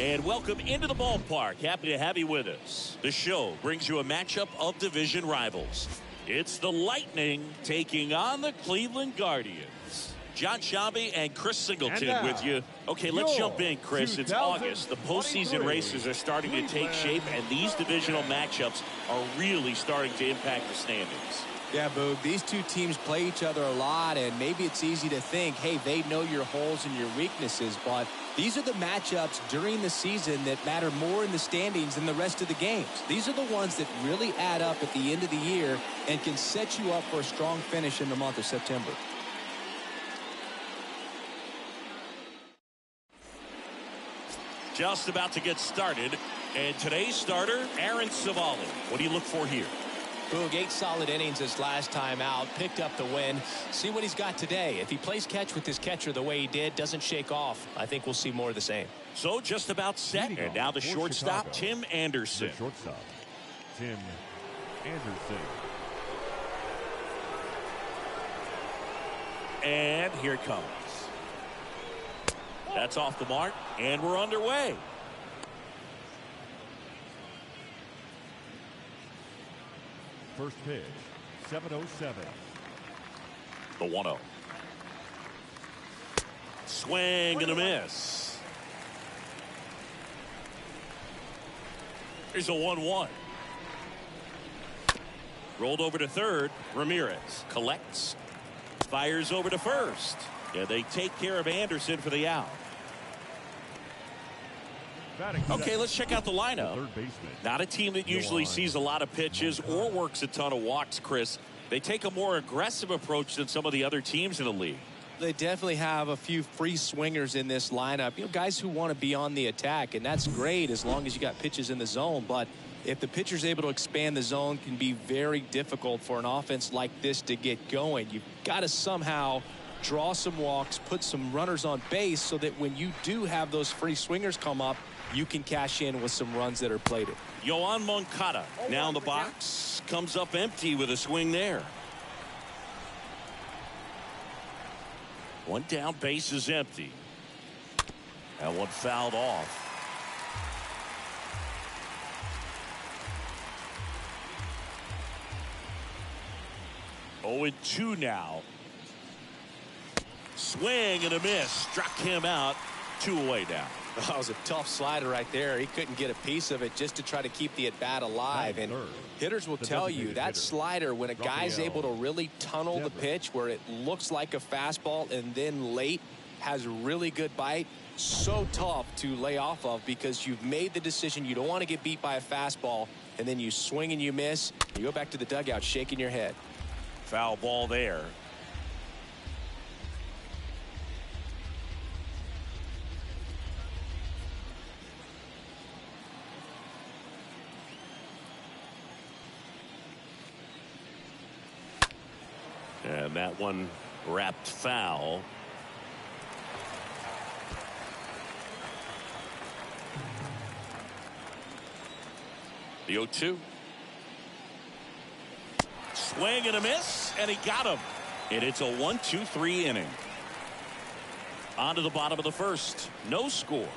And welcome into the ballpark. Happy to have you with us. The show brings you a matchup of division rivals. It's the Lightning taking on the Cleveland Guardians. John Shambi and Chris Singleton with you. Okay, let's jump in, Chris. It's August. The postseason races are starting to take shape, and these divisional matchups are really starting to impact the standings. Yeah, Boog, these two teams play each other a lot, and maybe it's easy to think, hey, they know your holes and your weaknesses, but these are the matchups during the season that matter more in the standings than the rest of the games. These are the ones that really add up at the end of the year and can set you up for a strong finish in the month of September. Just about to get started, and today's starter, Aaron Savali. What do you look for here? Boog, 8 solid innings his last time out, picked up the win. See what he's got today. If he plays catch with his catcher the way he did, doesn't shake off, I think we'll see more of the same. So just about set, and now the shortstop, Tim Anderson. The shortstop, Tim Anderson. And here it comes. That's off the mark, and we're underway. First pitch, 7:07. The 1-0. Swing and a miss. Here's a 1-1. Rolled over to third. Ramirez collects. Fires over to first. Yeah, they take care of Anderson for the out. Okay, let's check out the lineup. Not a team that usually sees a lot of pitches or works a ton of walks, Chris. They take a more aggressive approach than some of the other teams in the league. They definitely have a few free swingers in this lineup. You know, guys who want to be on the attack, and that's great as long as you got pitches in the zone. But if the pitcher's able to expand the zone, it can be very difficult for an offense like this to get going. You've got to somehow draw some walks, put some runners on base so that when you do have those free swingers come up, you can cash in with some runs that are plated. Yoan Moncada now in the box, comes up empty with a swing there. One down, base is empty. That one fouled off. Oh, 0-2 now. Swing and a miss. Struck him out. 2 away now. That was a tough slider right there. He couldn't get a piece of it just to try to keep the at-bat alive. And hitters will tell you that slider, when a guy's able to really tunnel the pitch where it looks like a fastball and then late has really good bite, so tough to lay off of because you've made the decision you don't want to get beat by a fastball, and then you swing and you miss. You go back to the dugout shaking your head. Foul ball there. And that one wrapped foul. The 0-2. Swing and a miss, and he got him. And it's a 1-2-3 inning. On to the bottom of the first. No score.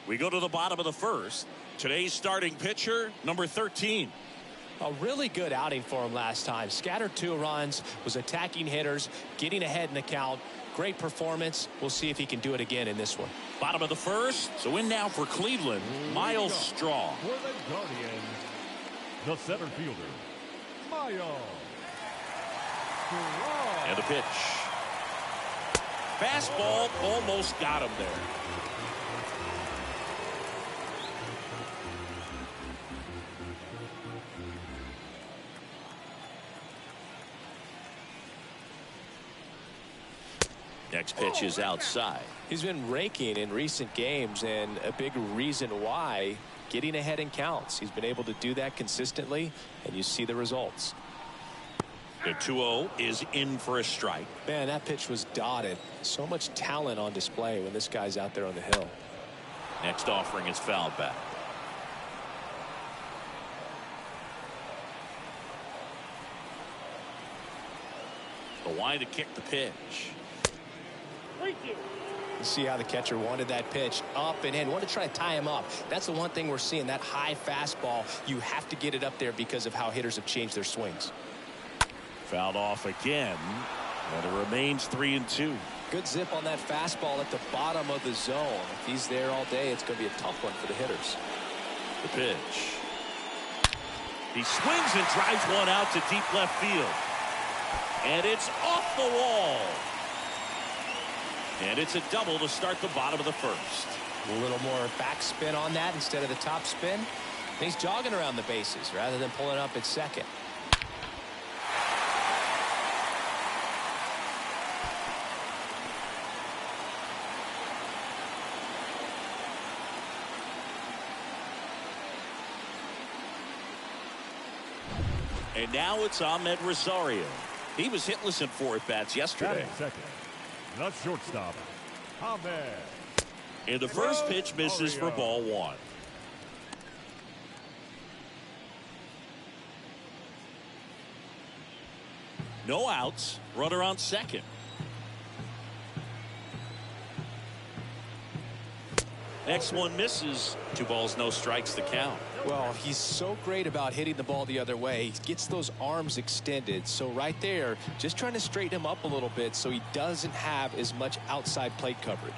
We go to the bottom of the first. Today's starting pitcher, number 13. A really good outing for him last time. Scattered 2 runs, was attacking hitters, getting ahead in the count. Great performance. We'll see if he can do it again in this one. Bottom of the first. So in now for Cleveland, Miles Straw. For the Guardians, the center fielder, Miles Straw. And the pitch. Fastball almost got him there. Next pitch is outside. He's been raking in recent games, and a big reason why, getting ahead in counts. He's been able to do that consistently, and you see the results. The 2-0 is in for a strike. Man, that pitch was dotted. So much talent on display when this guy's out there on the hill. Next offering is fouled back. The line to kick the pitch. You see how the catcher wanted that pitch up and in. Wanted to try to tie him up. That's the one thing we're seeing, that high fastball. You have to get it up there because of how hitters have changed their swings. Fouled off again, and it remains 3-2. Good zip on that fastball at the bottom of the zone. If he's there all day, it's going to be a tough one for the hitters. The pitch. He swings and drives one out to deep left field. And it's off the wall. And it's a double to start the bottom of the first. A little more backspin on that instead of the top spin. And he's jogging around the bases rather than pulling up at second. And now it's Ahmed Rosario. He was hitless in 4 at-bats yesterday. Second, the shortstop, Ahmed. And the first pitch misses for ball 1. No outs. Runner on second. Next one misses. 2 balls, no strikes to count. Well, he's so great about hitting the ball the other way. He gets those arms extended. So right there, just trying to straighten him up a little bit so he doesn't have as much outside plate coverage.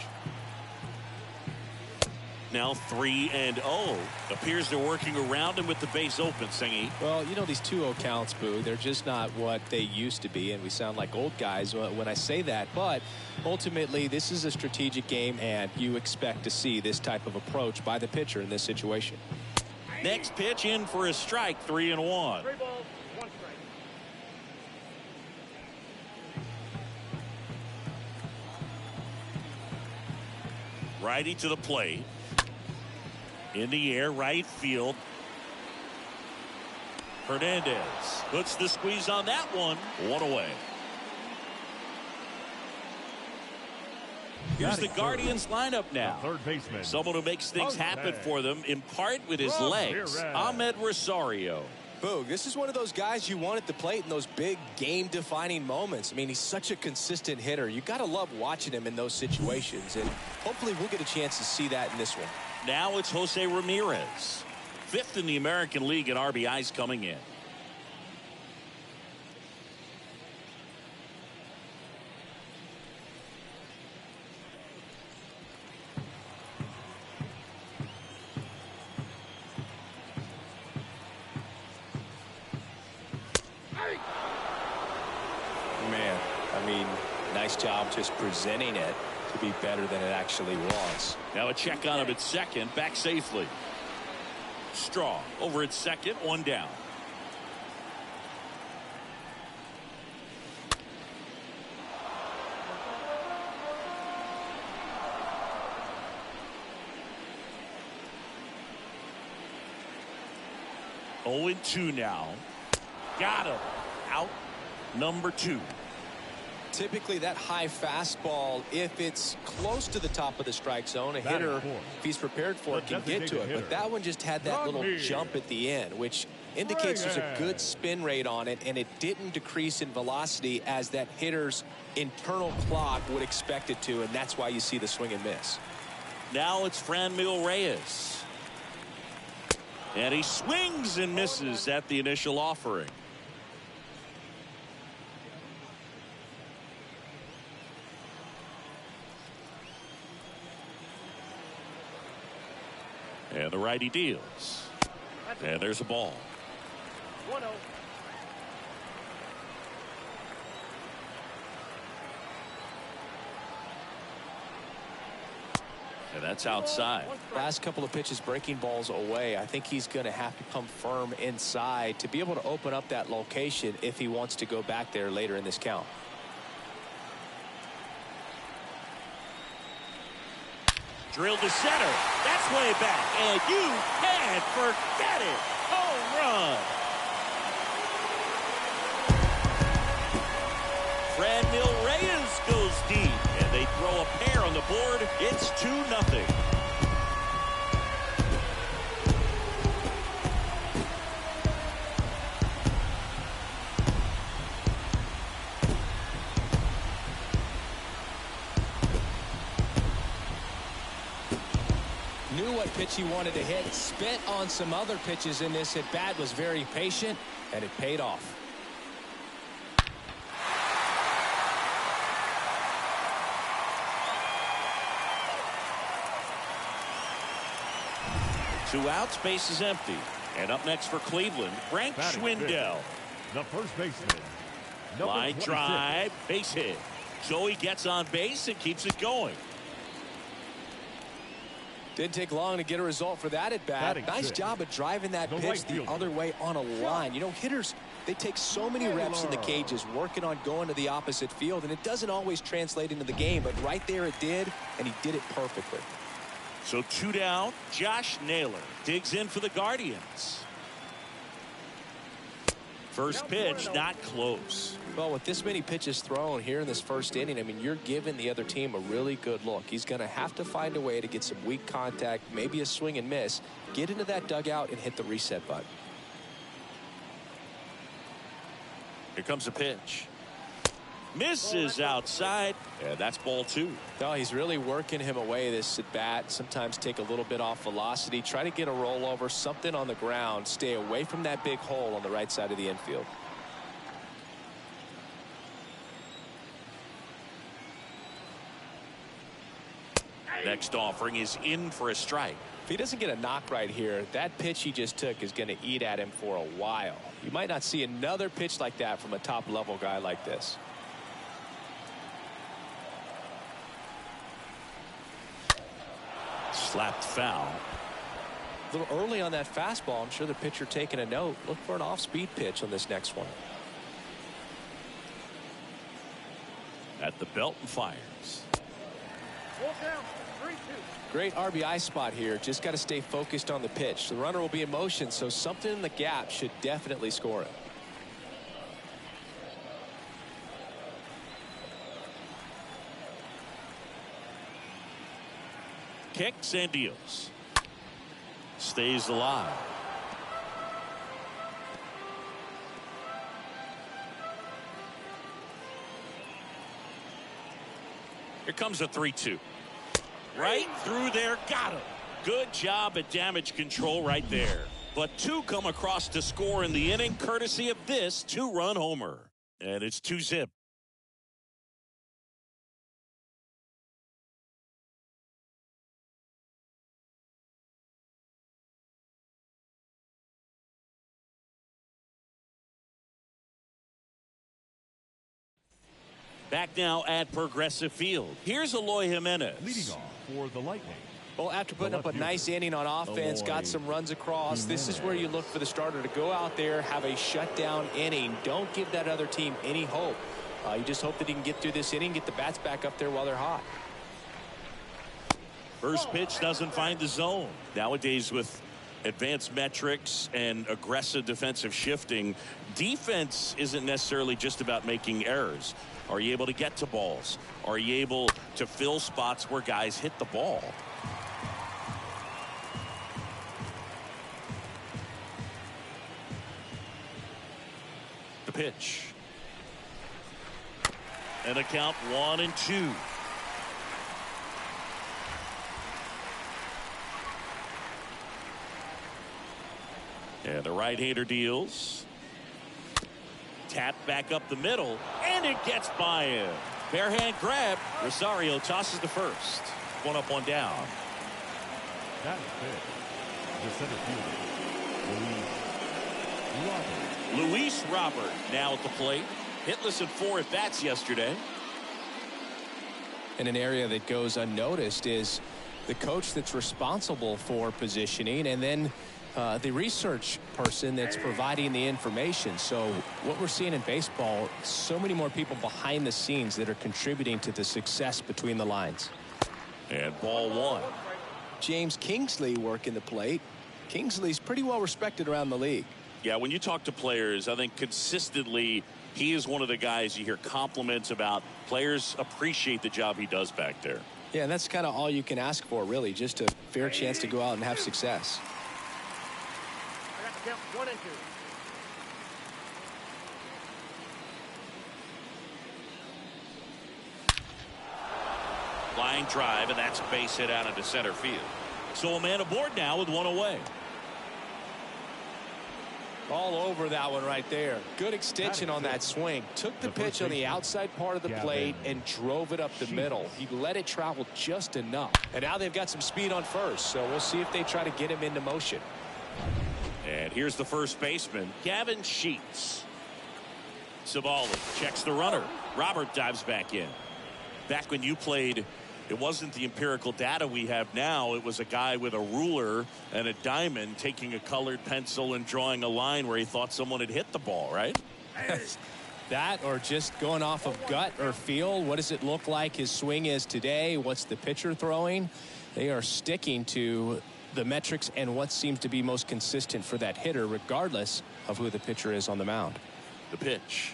Now 3-0. Appears they're working around him with the base open, Singy. Well, you know, these 2-0 counts, Boo, they're just not what they used to be, and we sound like old guys when I say that. But ultimately, this is a strategic game, and you expect to see this type of approach by the pitcher in this situation. Next pitch in for a strike, 3-1. 3 balls, 1 strike. Righty to the plate. In the air, right field. Hernandez puts the squeeze on that one. 1 away. Here's the Guardians lineup now. Third baseman. Someone who makes things happen for them, in part with his legs. Ahmed Rosario. Boog, this is one of those guys you want at the plate in those big game-defining moments. I mean, he's such a consistent hitter. You got to love watching him in those situations, and hopefully we'll get a chance to see that in this one. Now it's Jose Ramirez, 5th in the American League in RBIs coming in. Man, I mean, nice job just presenting it to be better than it actually was. Now a check on him at second, back safely. Straw over at second, 1 down. Oh, 2 now. Got him. Out number 2. Typically that high fastball, if it's close to the top of the strike zone, a hitter, if he's prepared for it, can get to it. But that one just had that little jump at the end, which indicates there's a good spin rate on it, and it didn't decrease in velocity as that hitter's internal clock would expect it to, and that's why you see the swing and miss. Now it's Franmil Reyes. And he swings and misses at the initial offering. And the righty deals. And there's a ball. 1-0. And that's outside. Last couple of pitches breaking balls away. I think he's going to have to come firm inside to be able to open up that location if he wants to go back there later in this count. Drilled to center. That's way back. And you can't forget it. Home run. Franmil Reyes goes deep. And they throw a pair on the board. It's 2-0. knew what pitch he wanted to hit, spit on some other pitches in this at bat, was very patient, and it paid off. Two outs, base is empty. And up next for Cleveland, Frank Schwindel. The first baseman. Line drive, base hit. Joey gets on base and keeps it going. Didn't take long to get a result for that at bat. Nice job of driving that pitch the other way on a line. You know, hitters, they take so many reps in the cages working on going to the opposite field, and it doesn't always translate into the game, but right there it did, and he did it perfectly. So 2 down. Josh Naylor digs in for the Guardians. First pitch, not close. Well, with this many pitches thrown here in this first inning, I mean, you're giving the other team a really good look. He's going to have to find a way to get some weak contact, maybe a swing and miss, get into that dugout and hit the reset button. Here comes a pitch. Misses outside, and that's ball 2. No, he's really working him away this at bat. Sometimes take a little bit off velocity, try to get a rollover, something on the ground, stay away from that big hole on the right side of the infield. Next offering is in for a strike. If he doesn't get a knock right here, that pitch he just took is going to eat at him for a while. You might not see another pitch like that from a top level guy like this. Slapped foul. A little early on that fastball. I'm sure the pitcher taking a note. Look for an off-speed pitch on this next one. At the belt and fires. Great RBI spot here. Just got to stay focused on the pitch. The runner will be in motion, so something in the gap should definitely score it. Kicks and deals. Stays alive. Here comes a 3-2. Right through there. Got him. Good job at damage control right there. But 2 come across to score in the inning, courtesy of this 2-run homer. And it's 2-zip. Back now at Progressive Field. Here's Eloy Jimenez. Leading off for the Lightning. Well, after putting up a nice inning on offense, got some runs across, this is where you look for the starter to go out there, have a shutdown inning. Don't give that other team any hope. You just hope that he can get through this inning, get the bats back up there while they're hot. First pitch doesn't find the zone. Nowadays, with advanced metrics and aggressive defensive shifting, defense isn't necessarily just about making errors. Are you able to get to balls? Are you able to fill spots where guys hit the ball? The pitch. And a count 1-2. And the right-hander deals. Tap back up the middle, and it gets by him. Bare hand grab. Rosario tosses to first. 1 up, 1 down. That is big. The center fielder, Luis Robert now at the plate. Hitless in 4 at-bats yesterday. And an area that goes unnoticed is the coach that's responsible for positioning, and then the research person that's providing the information. So what we're seeing in baseball, so many more people behind the scenes that are contributing to the success between the lines. And ball 1. James Kingsley working the plate. Kingsley's pretty well respected around the league. Yeah, when you talk to players, I think consistently he is one of the guys you hear compliments about. Players appreciate the job he does back there. Yeah, and that's kind of all you can ask for, really, just a fair chance to go out and have success. 1-2. Line drive, and that's a base hit out into center field. So a man aboard now with one away. All over that one right there. Good extension on that swing. Took the pitch on the outside part of the plate and drove it up the middle. He let it travel just enough. And now they've got some speed on first, so we'll see if they try to get him into motion. And here's the first baseman, Gavin Sheets. Savali checks the runner. Robert dives back in. Back when you played, it wasn't the empirical data we have now. It was a guy with a ruler and a diamond taking a colored pencil and drawing a line where he thought someone had hit the ball, right? That or just going off of gut or feel. What does it look like his swing is today? What's the pitcher throwing? They are sticking to the metrics and what seems to be most consistent for that hitter, regardless of who the pitcher is on the mound. The pitch.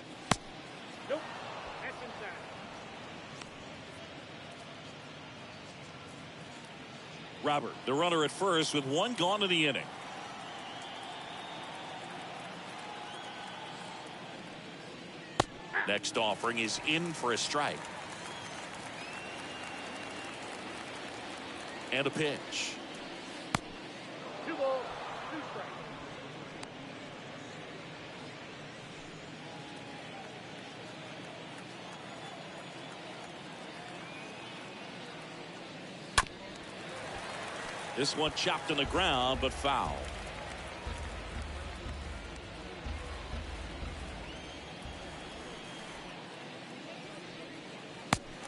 Nope. That's inside. Robert, the runner at first with one gone in the inning. Next offering is in for a strike. And a pitch. 2 balls, 2 strikes. This one chopped on the ground, but foul.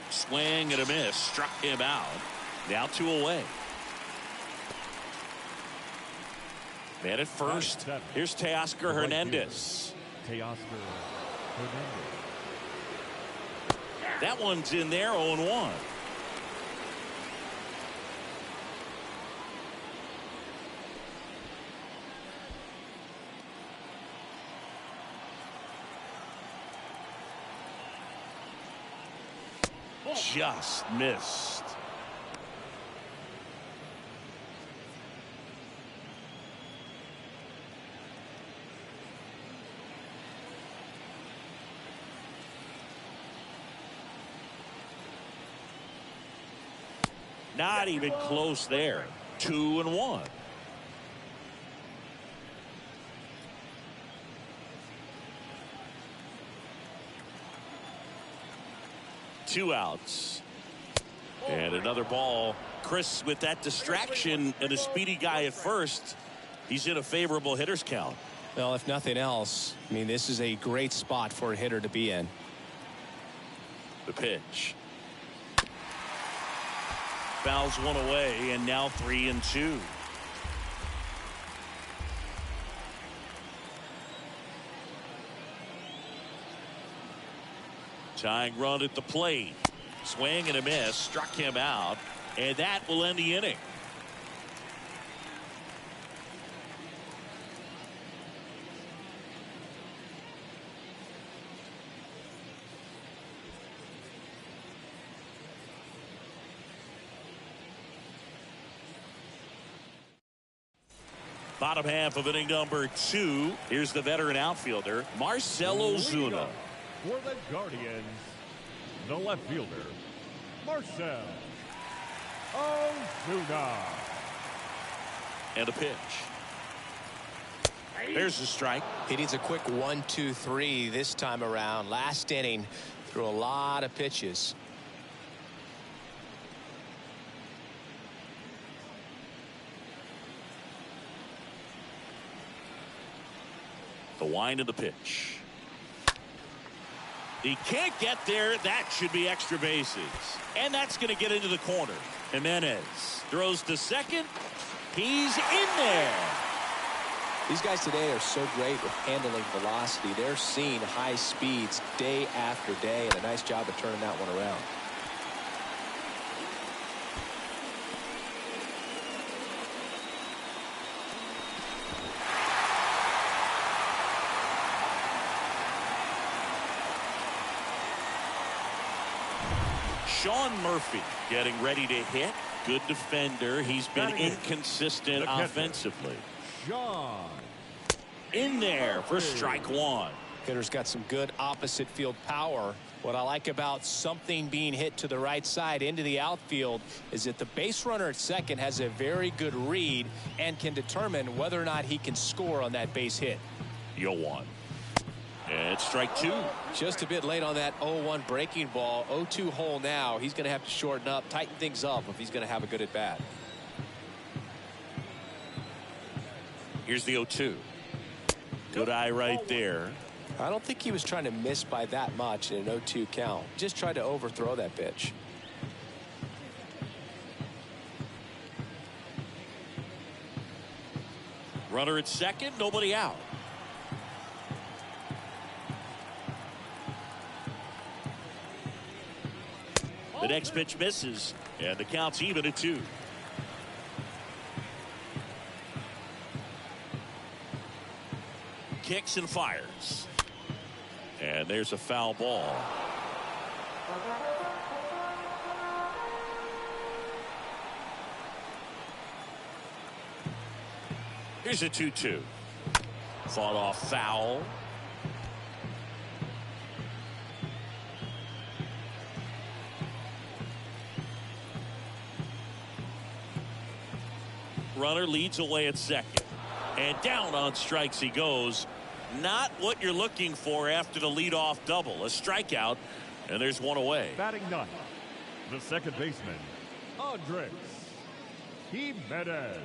Swing and a miss. Struck him out. Now 2 away. Man at first. Here's Teoscar Hernandez. Teoscar Hernandez. That one's in there, 0-1. Just missed. Not even close there. 2-1. Two outs. And another ball. Chris, with that distraction and a speedy guy at first, he's in a favorable hitter's count. Well, if nothing else, I mean, this is a great spot for a hitter to be in. The pitch. Fouls one away, and now 3-2. Tying run at the plate. Swing and a miss. Struck him out. And that will end the inning. Bottom half of inning number 2. Here's the veteran outfielder, Marcell Ozuna. For the Guardians, the left fielder, Marcell Ozuna. And a pitch. There's the strike. He needs a quick 1-2-3 this time around. Last inning, threw a lot of pitches. The wind of the pitch. He can't get there. That should be extra bases. And that's going to get into the corner. Jimenez throws to second. He's in there. These guys today are so great with handling velocity. They're seeing high speeds day after day, and a nice job of turning that one around. Sean Murphy getting ready to hit. Good defender. He's been inconsistent offensively. Sean. In there for strike 1. Hitter's got some good opposite field power. What I like about something being hit to the right side into the outfield is that the base runner at second has a very good read and can determine whether or not he can score on that base hit. 0-1. And it's strike two. Just a bit late on that 0-1 breaking ball. 0-2 hole now. He's going to have to shorten up, tighten things up if he's going to have a good at bat. Here's the 0-2. Good eye right there. I don't think he was trying to miss by that much in an 0-2 count. Just tried to overthrow that pitch. Runner at second, nobody out. The next pitch misses, and the count's even at 2. Kicks and fires. And there's a foul ball. Here's a 2-2. Fought off foul. Runner leads away at second. And down on strikes he goes. Not what you're looking for after the leadoff double. A strikeout, and there's one away. Batting ninth, the second baseman, Andres Jimenez.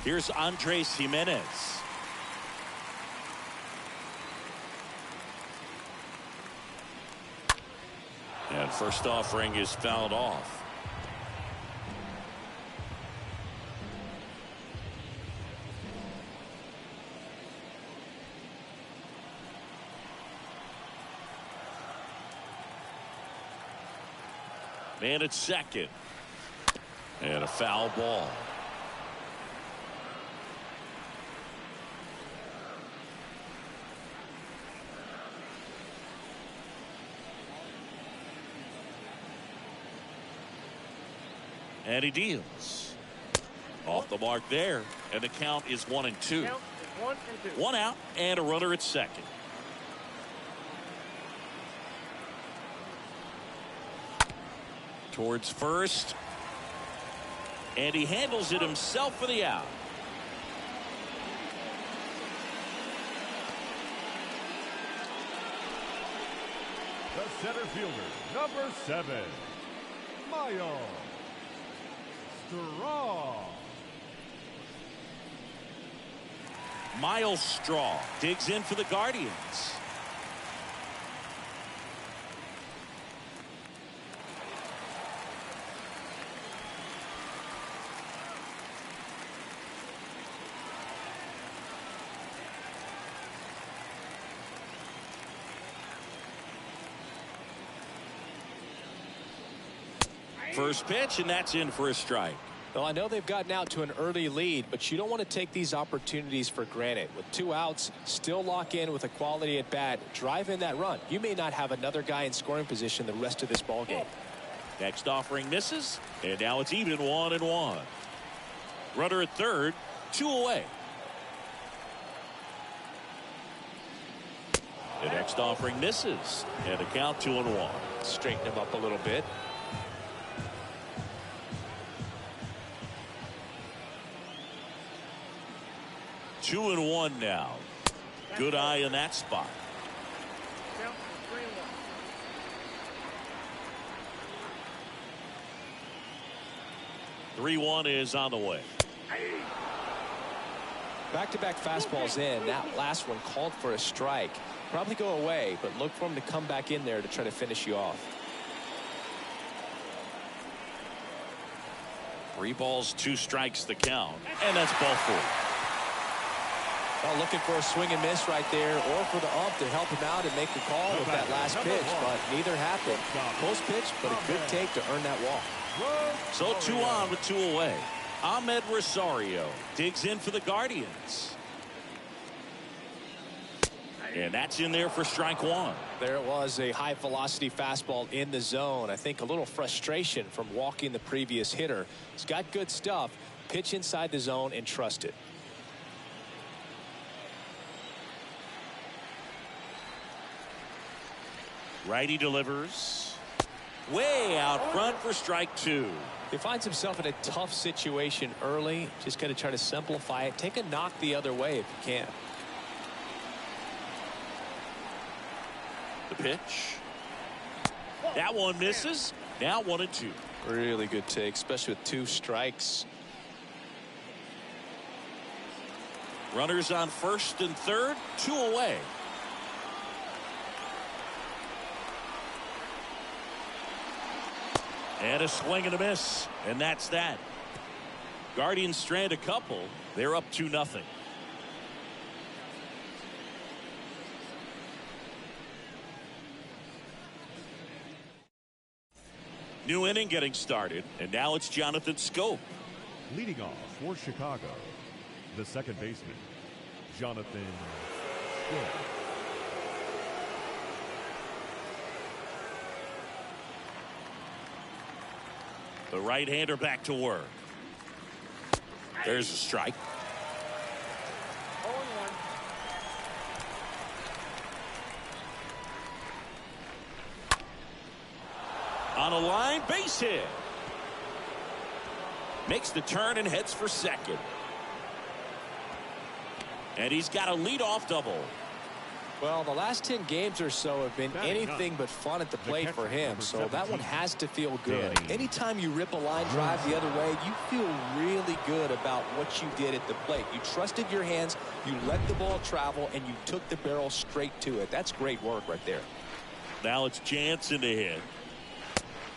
Here's Andres Jimenez. And first offering is fouled off. Man at second. And a foul ball. And he deals. Off the mark there. And the count is 1-2. Count is 1-2. One out and a runner at second. Towards first. And he handles it himself for the out. The center fielder, number 7, Miles Straw. Miles Straw digs in for the Guardians. First pitch, and that's in for a strike. Well, I know they've gotten out to an early lead, but you don't want to take these opportunities for granted. With 2 outs, still lock in with a quality at bat, drive in that run. You may not have another guy in scoring position the rest of this ball game. Next offering misses, and now it's even 1-1. Runner at third, 2 away. The next offering misses, and the count 2-1. Straighten him up a little bit. Two and 1 now. Good eye in that spot. Count is 3-1 is on the way. Back-to-back fastballs in. That last one called for a strike. Probably go away, but look for him to come back in there to try to finish you off. 3 balls, 2 strikes the count. And that's ball 4. Well, looking for a swing and miss right there, or for the ump to help him out and make the call with that last pitch, but neither happened. Close pitch, but a good take to earn that walk. So 2 on with 2 away. Ahmed Rosario digs in for the Guardians. And that's in there for strike 1. There it was, a high velocity fastball in the zone. I think a little frustration from walking the previous hitter. He's got good stuff. Pitch inside the zone and trust it. Righty delivers. Way out front for strike 2. He finds himself in a tough situation early. Just got to try to simplify it. Take a knock the other way if you can. The pitch. That one misses. Now 1-2. Really good take, especially with 2 strikes. Runners on first and third, 2 away. And a swing and a miss, and that's that. Guardians strand a couple. They're up 2-0. New inning getting started, and now it's Jonathan Schoop. Leading off for Chicago, the second baseman, Jonathan Schoop. The right-hander back to work. There's a strike. 0-1. On a line, base hit. Makes the turn and heads for second. And he's got a leadoff double. Well, the last 10 games or so have been anything but fun at the plate for him, so that one has to feel good. Anytime you rip a line drive the other way, you feel really good about what you did at the plate. You trusted your hands, you let the ball travel, and you took the barrel straight to it. That's great work right there. Now it's Jansen to hit.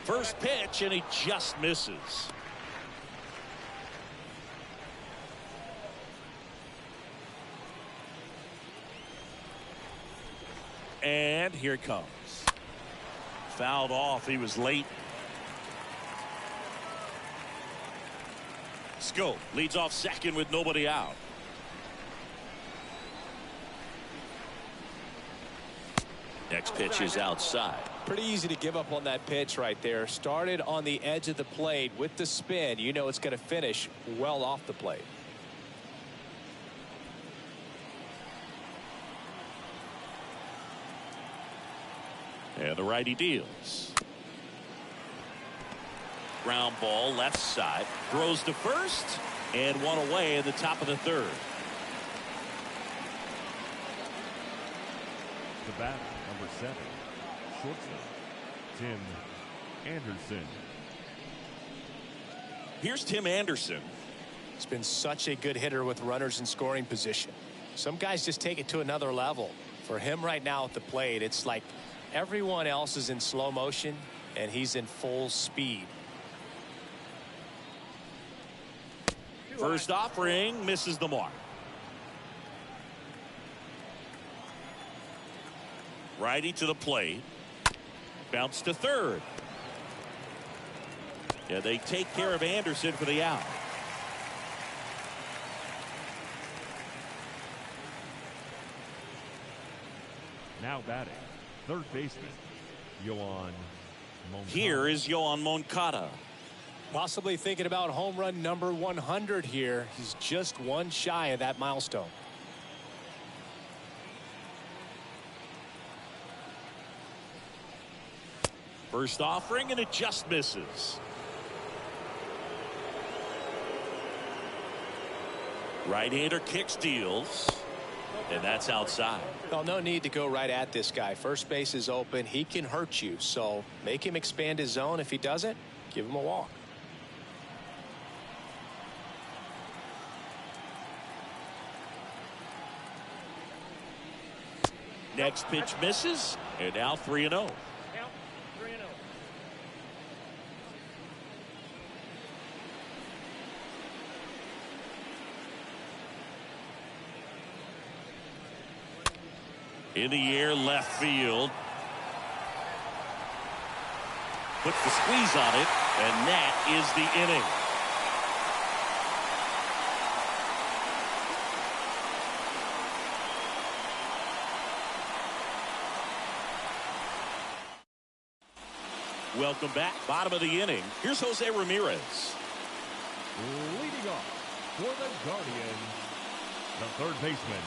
First pitch, and he just misses. And here it comes. Fouled off. He was late. Schoop leads off second with nobody out. Next pitch is outside. Pretty easy to give up on that pitch right there. Started on the edge of the plate with the spin. You know it's going to finish well off the plate. And the righty deals. Ground ball left side. Throws to first. And one away in the top of the third. The bat, number 7, shortstop, Tim Anderson. Here's Tim Anderson. He's been such a good hitter with runners in scoring position. Some guys just take it to another level. For him right now at the plate, it's like everyone else is in slow motion and he's in full speed. First offering misses the mark. Righty to the plate. Bounce to third. Yeah, they take care of Anderson for the out. Now batting, third baseman, Yoan Moncada. Here is Yoan Moncada. Possibly thinking about home run number 100 here. He's just one shy of that milestone. First offering, and it just misses. Right-hander kicks, deals, and that's outside. Well, no need to go right at this guy. First base is open. He can hurt you, so make him expand his zone. If he doesn't, give him a walk. Next pitch misses, and now 3-0. Count 3-0. In the air, left field. Puts the squeeze on it, and that is the inning. Welcome back. Bottom of the inning. Here's Jose Ramirez. Leading off for the Guardians, the third baseman,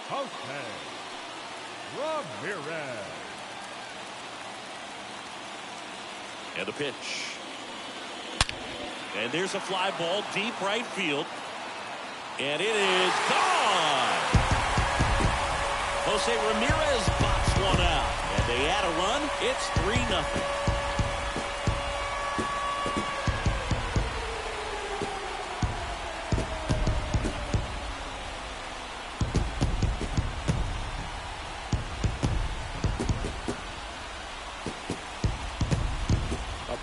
Jose Ramirez. And the pitch. And there's a fly ball deep right field. And it is gone. Jose Ramirez pops one out. And they add a run. It's 3-0.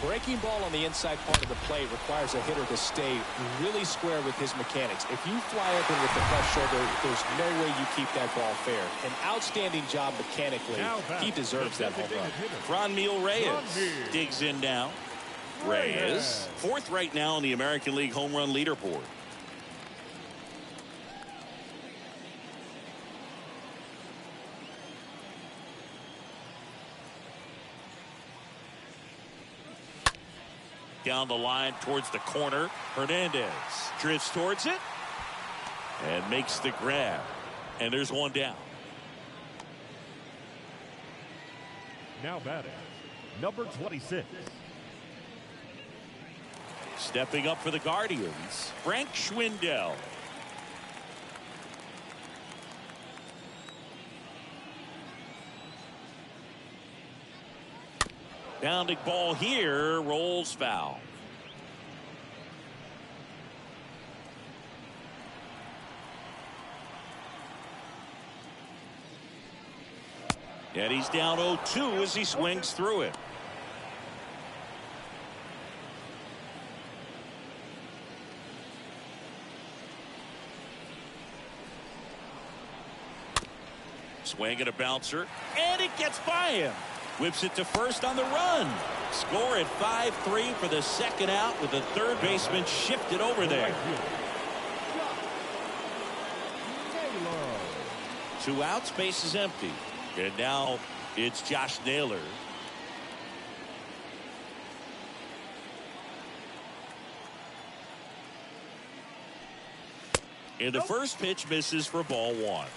Breaking ball on the inside part of the plate requires a hitter to stay really square with his mechanics. If you fly open with the left shoulder, there's no way you keep that ball fair. An outstanding job mechanically. He deserves that home run. Franmil Reyes digs in now. Reyes, fourth right now on the American League home run leaderboard. Down the line towards the corner. Hernandez drifts towards it and makes the grab. And there's one down. Now batting, number 26. Stepping up for the Guardians, Frank Schwindel. Bounding ball here, rolls foul. And he's down 0-2 as he swings through it. Swing and a bouncer, and it gets by him. Whips it to first on the run. Score at 5-3 for the second out with the third baseman shifted over there. 2 outs, base is empty. And now it's Josh Naylor. And the first pitch misses for ball 1.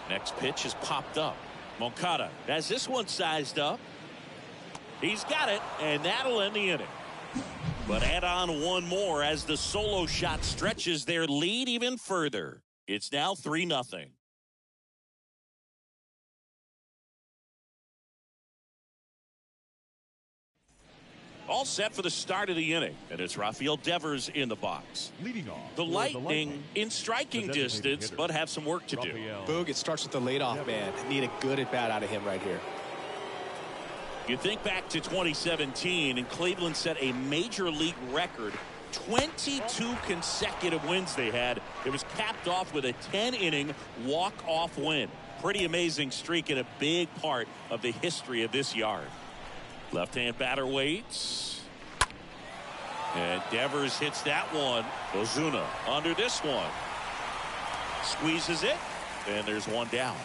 Next pitch is popped up. Moncada has this one sized up. He's got it, and that'll end the inning. But add on one more as the solo shot stretches their lead even further. It's now 3-0. All set for the start of the inning, and it's Rafael Devers in the box. Leading off, the Lightning in striking distance, but have some work to do. Boog, it starts with the leadoff man. Need a good at bat out of him right here. You think back to 2017, and Cleveland set a major league record. 22 consecutive wins they had. It was capped off with a 10-inning walk-off win. Pretty amazing streak and a big part of the history of this yard. Left-hand batter waits. And Devers hits that one. Ozuna under this one. Squeezes it. And there's one down.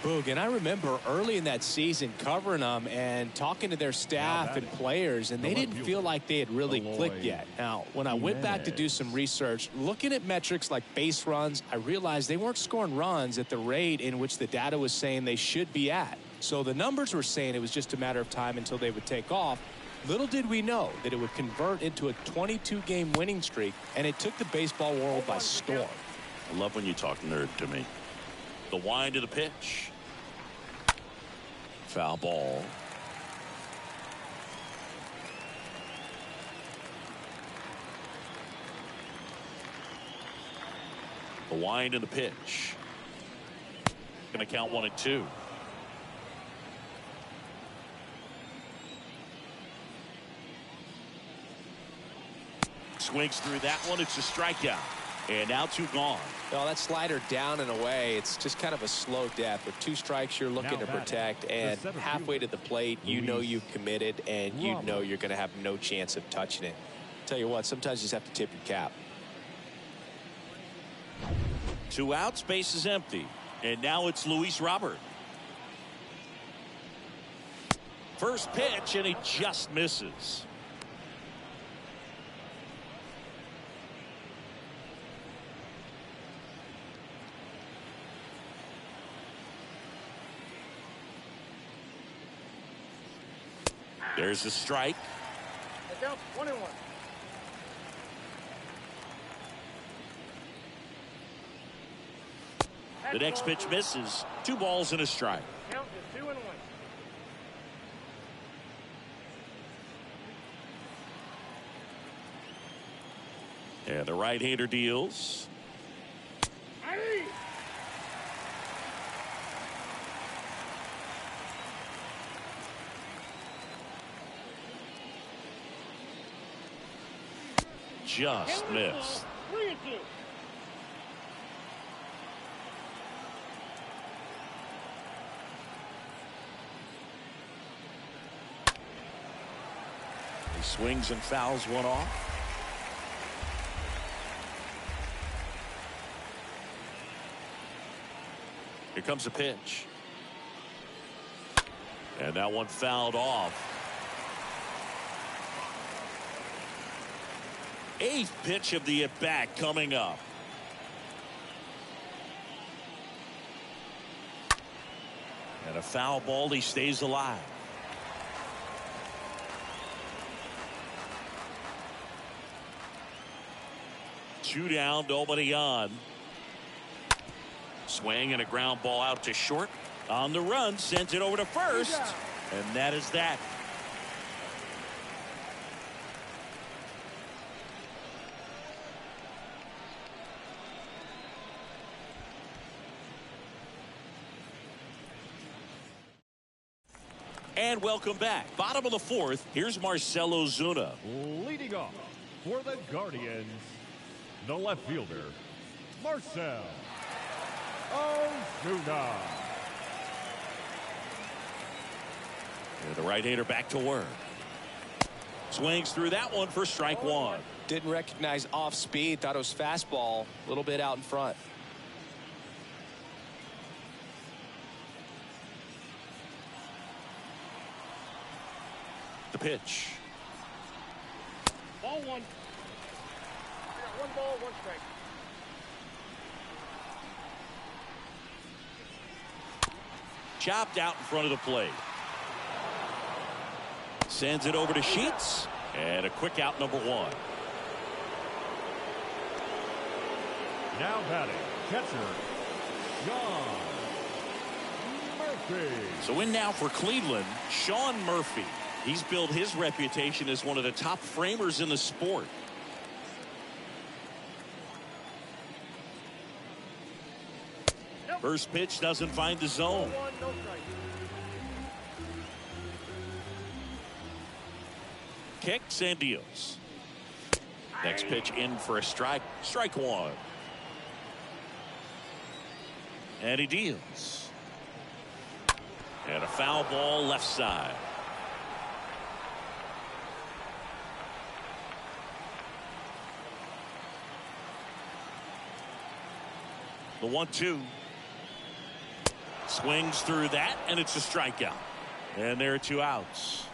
Boog, and I remember early in that season covering them and talking to their staff and players, and they didn't feel like they had really clicked yet. Now, when I went back to do some research, looking at metrics like base runs, I realized they weren't scoring runs at the rate in which the data was saying they should be at. So the numbers were saying it was just a matter of time until they would take off. Little did we know that it would convert into a 22-game winning streak, and it took the baseball world by storm. I love when you talk nerd to me. The wind of the pitch. Foul ball. The wind of the pitch. Going to count 1-2. Swings through that one. It's a strikeout. And now 2 gone. Well, that slider down and away, it's just kind of a slow death. With 2 strikes you're looking to protect, and halfway to the plate, you know you've committed, and you know you're going to have no chance of touching it. Tell you what, sometimes you just have to tip your cap. 2 outs, base is empty. And now it's Luis Robert. First pitch, and he just misses. There's a strike. Count 1-1. The next pitch misses. 2 balls and a strike. Count is 2-1. And the right-hander deals. Hey! Just missed. 3-2. He swings and fouls one off. Here comes a pitch. And that one fouled off. 8th pitch of the at-bat coming up. And a foul ball. He stays alive. Two down, nobody on. Swing and a ground ball out to short. On the run, sends it over to first. And that is that. And welcome back. Bottom of the 4th. Here's Marcell Ozuna. Leading off for the Guardians, the left fielder, Marcell Ozuna. And the right-hander back to work. Swings through that one for strike 1. Didn't recognize off speed. Thought it was fastball. A little bit out in front. The pitch. Ball 1. I got 1 ball, 1 strike. Chopped out in front of the plate. Sends it over to Sheets. And a quick out, number 1. Now batting, catcher, Sean Murphy. So in now for Cleveland, Sean Murphy. He's built his reputation as one of the top framers in the sport. First pitch doesn't find the zone. Ball 1, no strike. Kicks and deals. Next pitch in for a strike. Strike 1. And he deals. And a foul ball left side. The 1-2. Swings through that, and it's a strikeout. And there are 2 outs.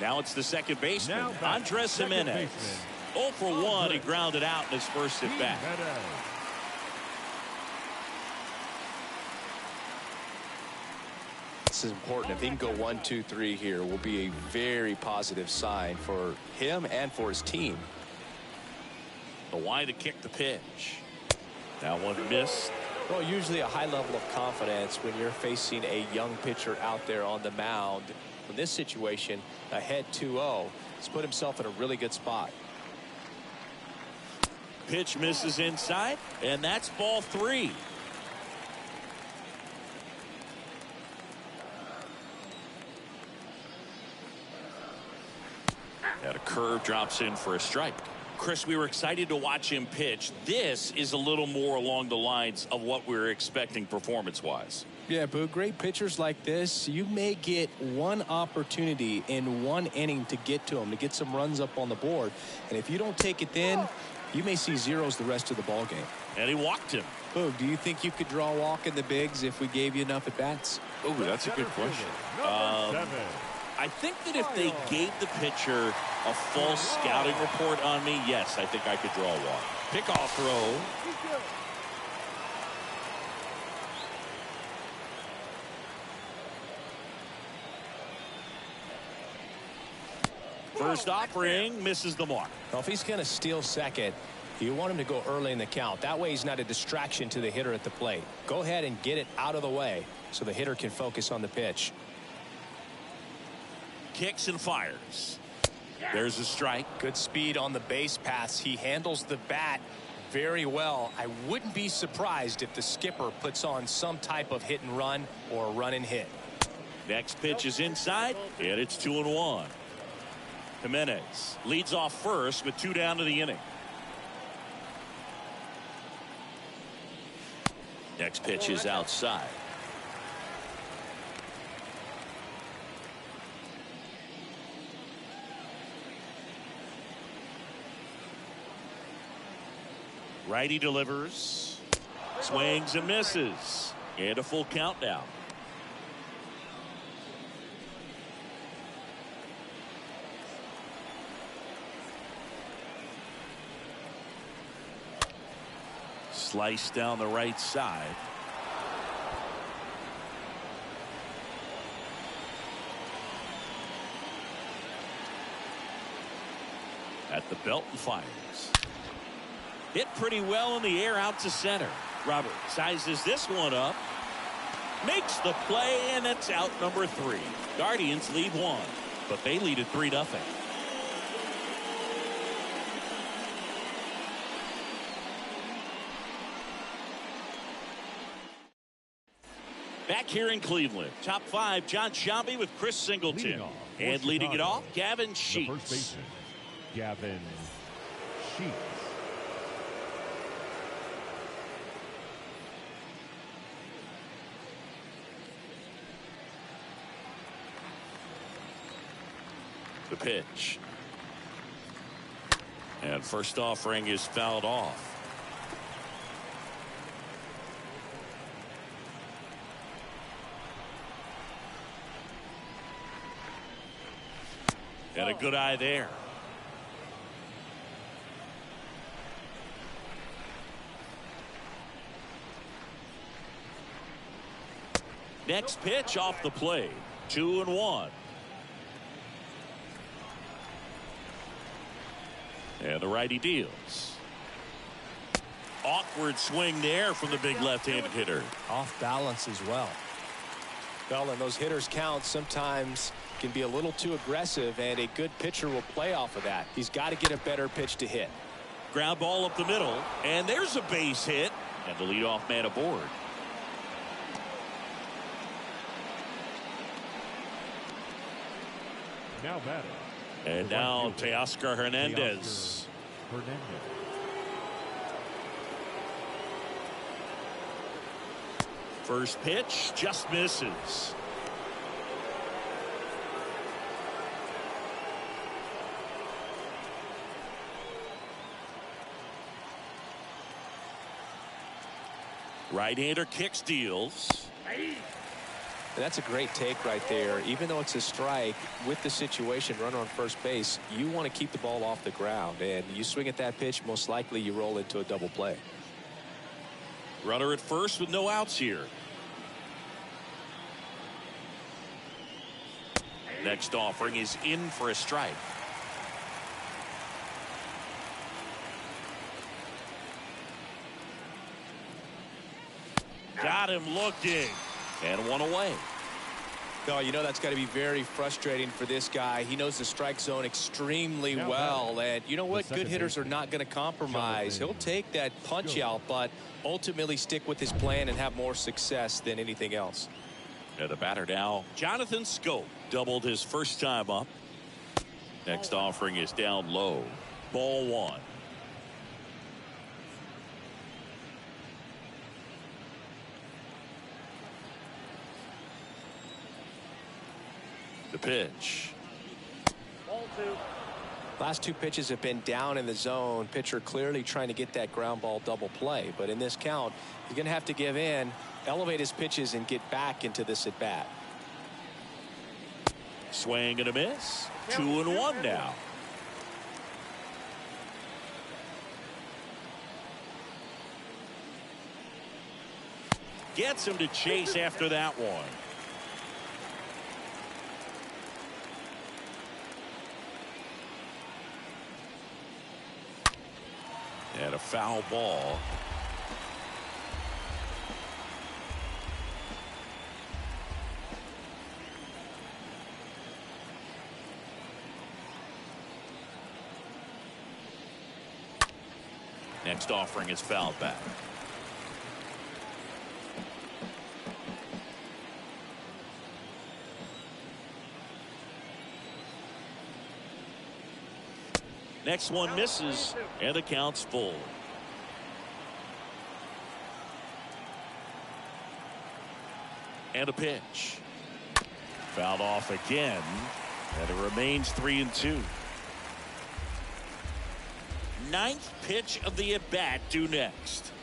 Now it's the second baseman, Andres Jimenez. 0 for 1. He grounded out in his first at bat. This is important. If he can go 1, 2, 3 here, will be a very positive sign for him and for his team. The why to kick the pitch. That one missed. Well, usually a high level of confidence when you're facing a young pitcher out there on the mound. In this situation, ahead 2-0, he's put himself in a really good spot. Pitch misses inside, and that's ball 3. And a curve drops in for a strike. Chris, we were excited to watch him pitch. This is a little more along the lines of what we were expecting performance-wise. Yeah, Boo, great pitchers like this, you may get one opportunity in one inning to get to them, to get some runs up on the board. And if you don't take it then, you may see zeros the rest of the ball game. And he walked him. Boog, do you think you could draw a walk in the bigs if we gave you enough at bats? Oh, that's a good question. Number 7. I think that if they gave the pitcher a false scouting report on me, yes, I think I could draw a walk. Pickoff throw. First offering misses the mark. Well, if he's going to steal second, you want him to go early in the count. That way he's not a distraction to the hitter at the plate. Go ahead and get it out of the way so the hitter can focus on the pitch. Kicks and fires. There's a strike. Good speed on the base paths. He handles the bat very well. I wouldn't be surprised if the skipper puts on some type of hit and run or run and hit. Next pitch is inside, and it's 2-1. Jimenez leads off first with 2 down to the inning. Next pitch is outside. Righty delivers, swings and misses, and a full count now. Slice down the right side. At the belt and fires. Hit pretty well in the air out to center. Robert sizes this one up. Makes the play, and it's out number 3. Guardians lead 1, but they lead at 3-0. Back here in Cleveland, top 5, John Shambi with Chris Singleton. And leading it off, Gavin Sheets. The first baseman, Gavin Sheets. The pitch. And first offering is fouled off. And a good eye there. Next pitch off the plate. 2-1. And the righty deals. Awkward swing there from the big left-handed hitter. Off balance as well. Well, and those hitters count sometimes can be a little too aggressive, and a good pitcher will play off of that. He's got to get a better pitch to hit. Ground ball up the middle, and there's a base hit, and the leadoff man aboard. Now batting. And now Teoscar Hernandez. First pitch just misses. Right-hander kicks, deals. That's a great take right there. Even though it's a strike, with the situation, runner on first base, you want to keep the ball off the ground. And you swing at that pitch, most likely you roll into a double play. Runner at first with no outs here. Next offering is in for a strike. Got him looking. And one away. Oh, you know that's got to be very frustrating for this guy. He knows the strike zone extremely well. And you know what? Good hitters are not going to compromise. He'll take that punch out, but ultimately stick with his plan and have more success than anything else. And the batter now, Jonathan Scope, doubled his first time up. Next offering is down low. Ball 1. The pitch. Ball 2. Last two pitches have been down in the zone. Pitcher clearly trying to get that ground ball double play. But in this count, he's going to have to give in, elevate his pitches, and get back into this at bat. Swing and a miss. 2-1 now. Gets him to chase after that one. And a foul ball. Next offering is fouled back. Next one misses, and the count's full. And a pitch. Fouled off again, and it remains 3-2. Ninth pitch of the at-bat due next.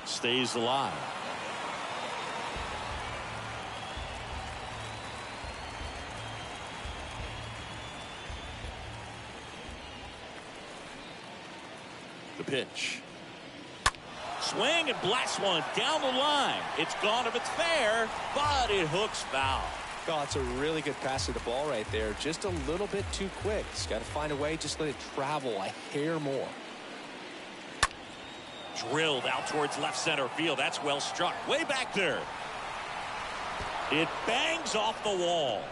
Stays alive. The pitch. Swing and blast one down the line. It's gone if it's fair, but it hooks foul. Oh, it's a really good pass to the ball right there. Just a little bit too quick. He's got to find a way. Just let it travel a hair more. Drilled out towards left center field. That's well struck. Way back there. It bangs off the wall.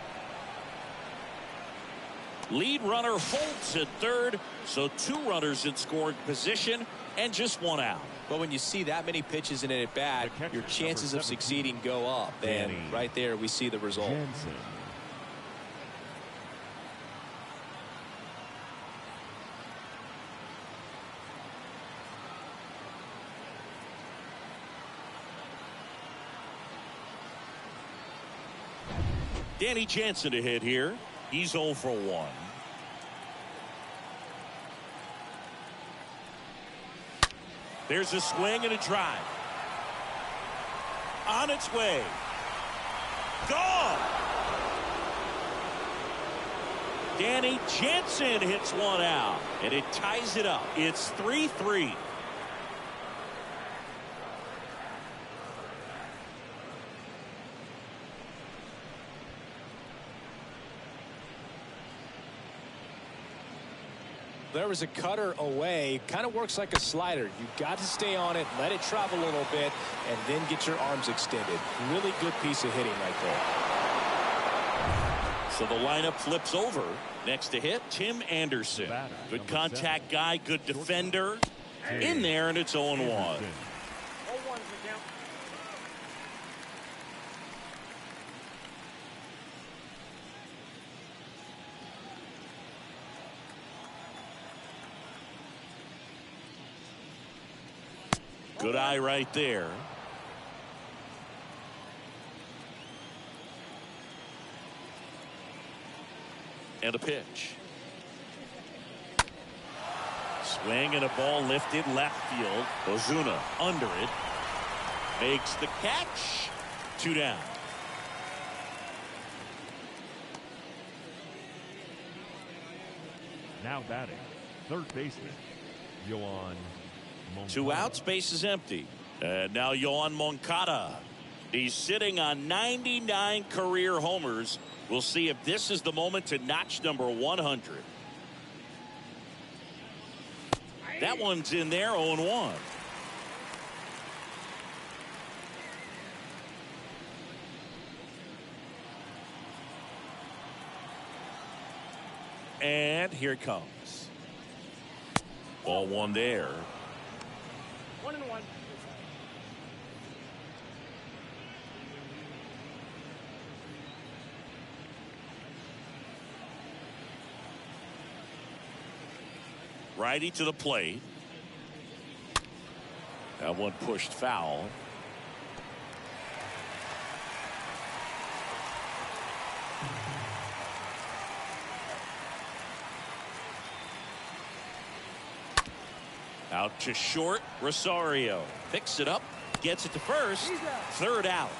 Lead runner holds at third, so 2 runners in scoring position and just 1 out. But when you see that many pitches in an at bat, your chances of succeeding go up. And right there, we see the result. Jansen. Danny Jansen to hit here. He's 0 for 1. There's a swing and a drive. On its way. Gone. Danny Jansen hits one out, and it ties it up. It's 3-3. There was a cutter away. Kind of works like a slider. You've got to stay on it, let it travel a little bit, and then get your arms extended. Really good piece of hitting right there. So the lineup flips over. Next to hit, Tim Anderson. Good contact guy, good defender. In there, and it's 0-1. 0-1's the count. Good eye right there. And a pitch. Swing and a ball lifted left field. Ozuna under it. Makes the catch. 2 down. Now batting, third baseman, Yoan Moncada. 2 outs, base is empty. And now Yoan Moncada. He's sitting on 99 career homers. We'll see if this is the moment to notch number 100. That one's in there, 0-1. And here it comes. Ball 1 there. 1-1. Righty to the plate. That one pushed foul. Out to short. Rosario picks it up, gets it to first. Third out.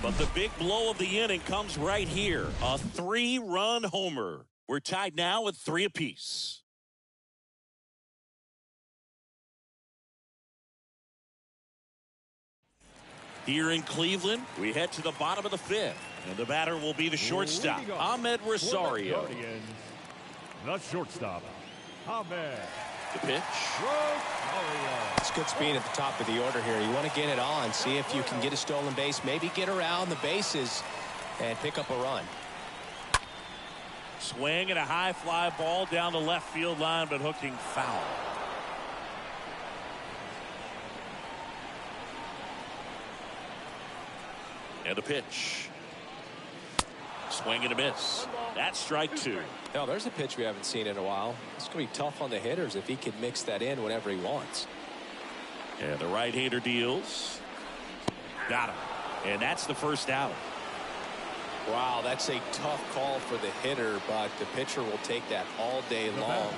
But the big blow of the inning comes right here. A 3-run homer. We're tied now at 3 apiece. Here in Cleveland, we head to the bottom of the 5th. And the batter will be the shortstop, Ahmed Rosario. The shortstop, Ahmed. The pitch. It's good speed at the top of the order here. You want to get it on, see if you can get a stolen base, maybe get around the bases and pick up a run. Swing and a high fly ball down the left field line, but hooking foul. And the pitch. Swing and a miss. That's strike 2. Now there's a pitch we haven't seen in a while. It's going to be tough on the hitters if he can mix that in whenever he wants. And the right-hander deals. Got him. And that's the first out. Wow, that's a tough call for the hitter, but the pitcher will take that all day long.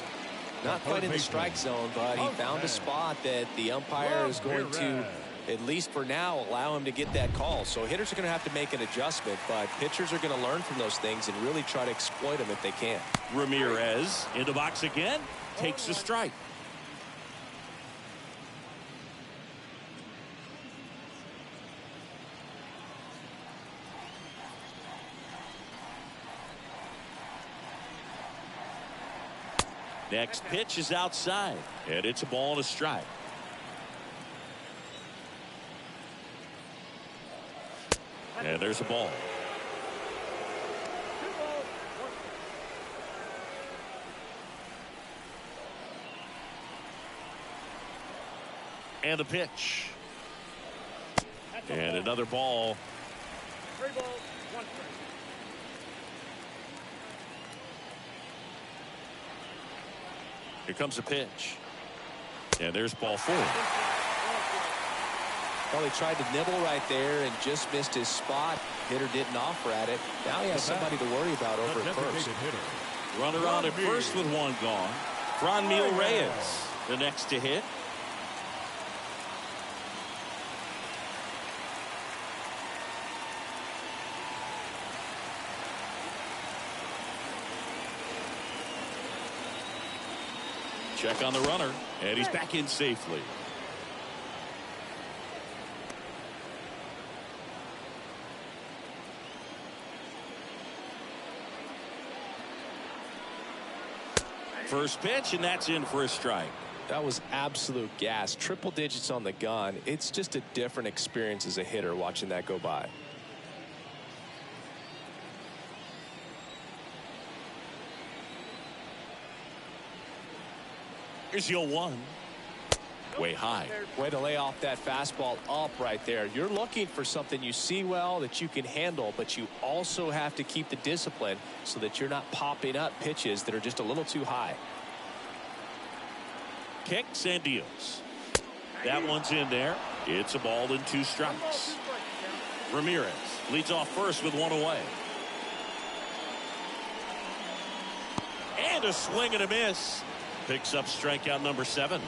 Not quite in the strike zone, but he found a spot that the umpire is going to, at least for now, allow him to get that call. So hitters are going to have to make an adjustment, but pitchers are going to learn from those things and really try to exploit them if they can. Ramirez in the box again, takes the strike. Next pitch is outside, and it's a ball and a strike. And there's a ball. And a pitch. And another ball. 3 balls, 1 strike. Here comes a pitch. And there's ball 4. Well, he tried to nibble right there and just missed his spot. Hitter didn't offer at it. Now he has somebody to worry about over at first. Runner on at first with 1 gone. Franmil Reyes, the next to hit. Check on the runner, and he's back in safely. First pitch, and that's in for a strike. That was absolute gas. Triple digits on the gun. It's just a different experience as a hitter watching that go by. Here's the 0-1. Way high. Way to lay off that fastball up right there. You're looking for something you see well that you can handle, but you also have to keep the discipline so that you're not popping up pitches that are just a little too high. Kicks and deals. That one's in there. It's a ball and 2 strikes. Ramirez leads off first with 1 away. And a swing and a miss. Picks up strikeout number 7.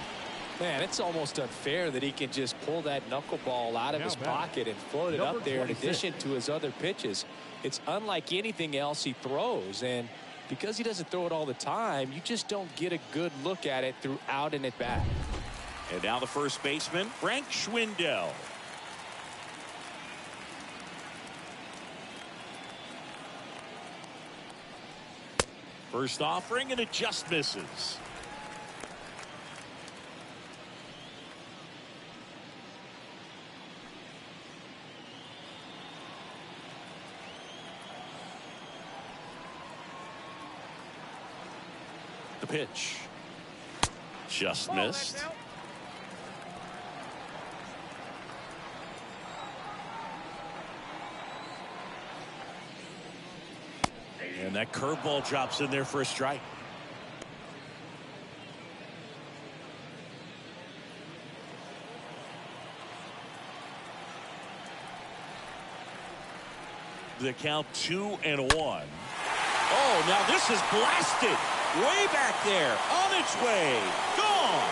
Man, it's almost unfair that he can just pull that knuckleball out of his pocket and float it up there in addition to his other pitches. It's unlike anything else he throws, and because he doesn't throw it all the time, you just don't get a good look at it throughout an at-bat. And now the first baseman, Frank Schwindel. First offering, and it just misses. The pitch. Just missed. And that curveball drops in there for a strike. The count 2-1. Oh, now this is blasted. Way back there. On its way. Gone.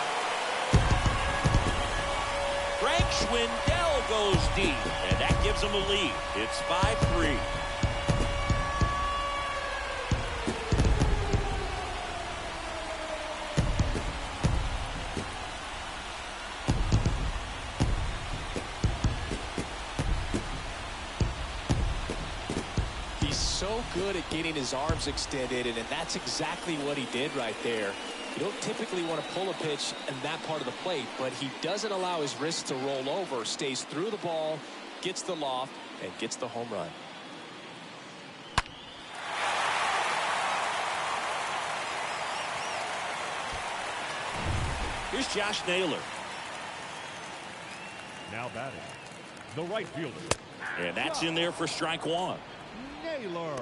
Greg Schwindel goes deep. And that gives him a lead. It's 5-3. So good at getting his arms extended, and that's exactly what he did right there. You don't typically want to pull a pitch in that part of the plate, but he doesn't allow his wrists to roll over, stays through the ball, gets the loft, and gets the home run. Here's Josh Naylor. Now batting, the right fielder. And that's in there for strike one. Naylor.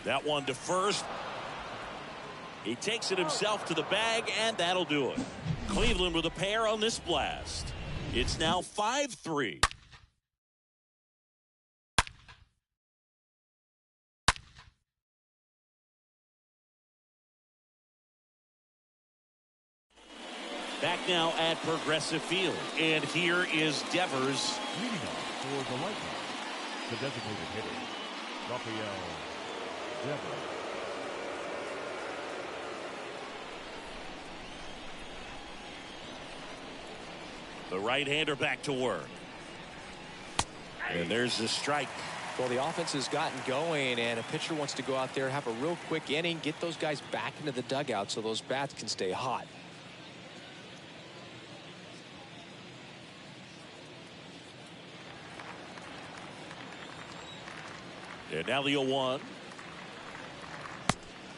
That one to first. He takes it himself to the bag, and that'll do it. Cleveland with a pair on this blast. It's now 5-3. Back now at Progressive Field. And here is Devers. Leading off for the Lightning, the designated hitter, Rafael Devers. The right-hander back to work. And there's the strike. Well, the offense has gotten going, and a pitcher wants to go out there, have a real quick inning, get those guys back into the dugout so those bats can stay hot. And now the 0-1.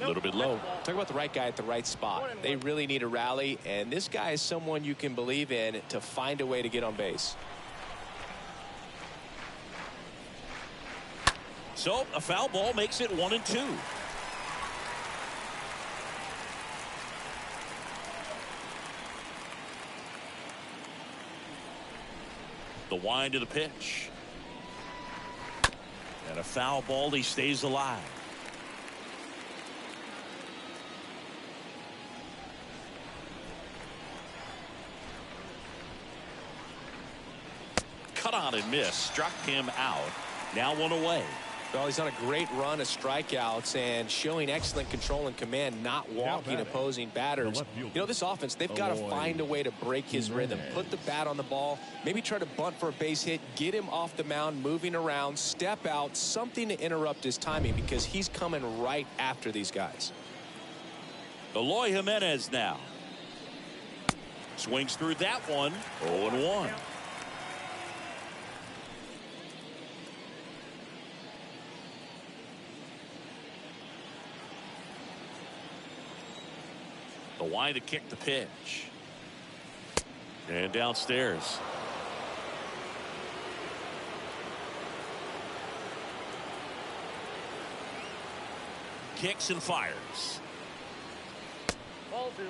A little bit low. Talk about the right guy at the right spot. They really need a rally, and this guy is someone you can believe in to find a way to get on base. So a foul ball makes it 1-2. The wind of the pitch. And a foul ball. He stays alive. Cut on and miss. Struck him out. Now one away. Well, he's on a great run of strikeouts and showing excellent control and command, not walking opposing batters. You know, this offense, they've got to find a way to break his rhythm, put the bat on the ball, maybe try to bunt for a base hit, get him off the mound, moving around, step out, something to interrupt his timing because he's coming right after these guys. Eloy Jimenez now. Swings through that one. 0-1. The wind to kick the pitch. And downstairs. Kicks and fires. Ball 2.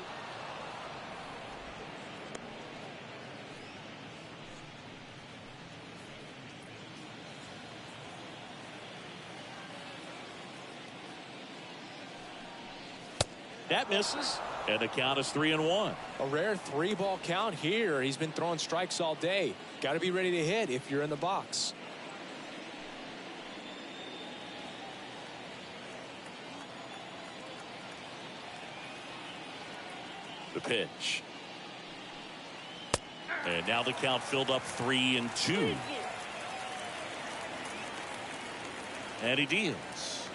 That misses. And the count is 3-1. A rare 3-ball count here. He's been throwing strikes all day. Got to be ready to hit if you're in the box. The pitch. And now the count filled up 3-2. And he deals.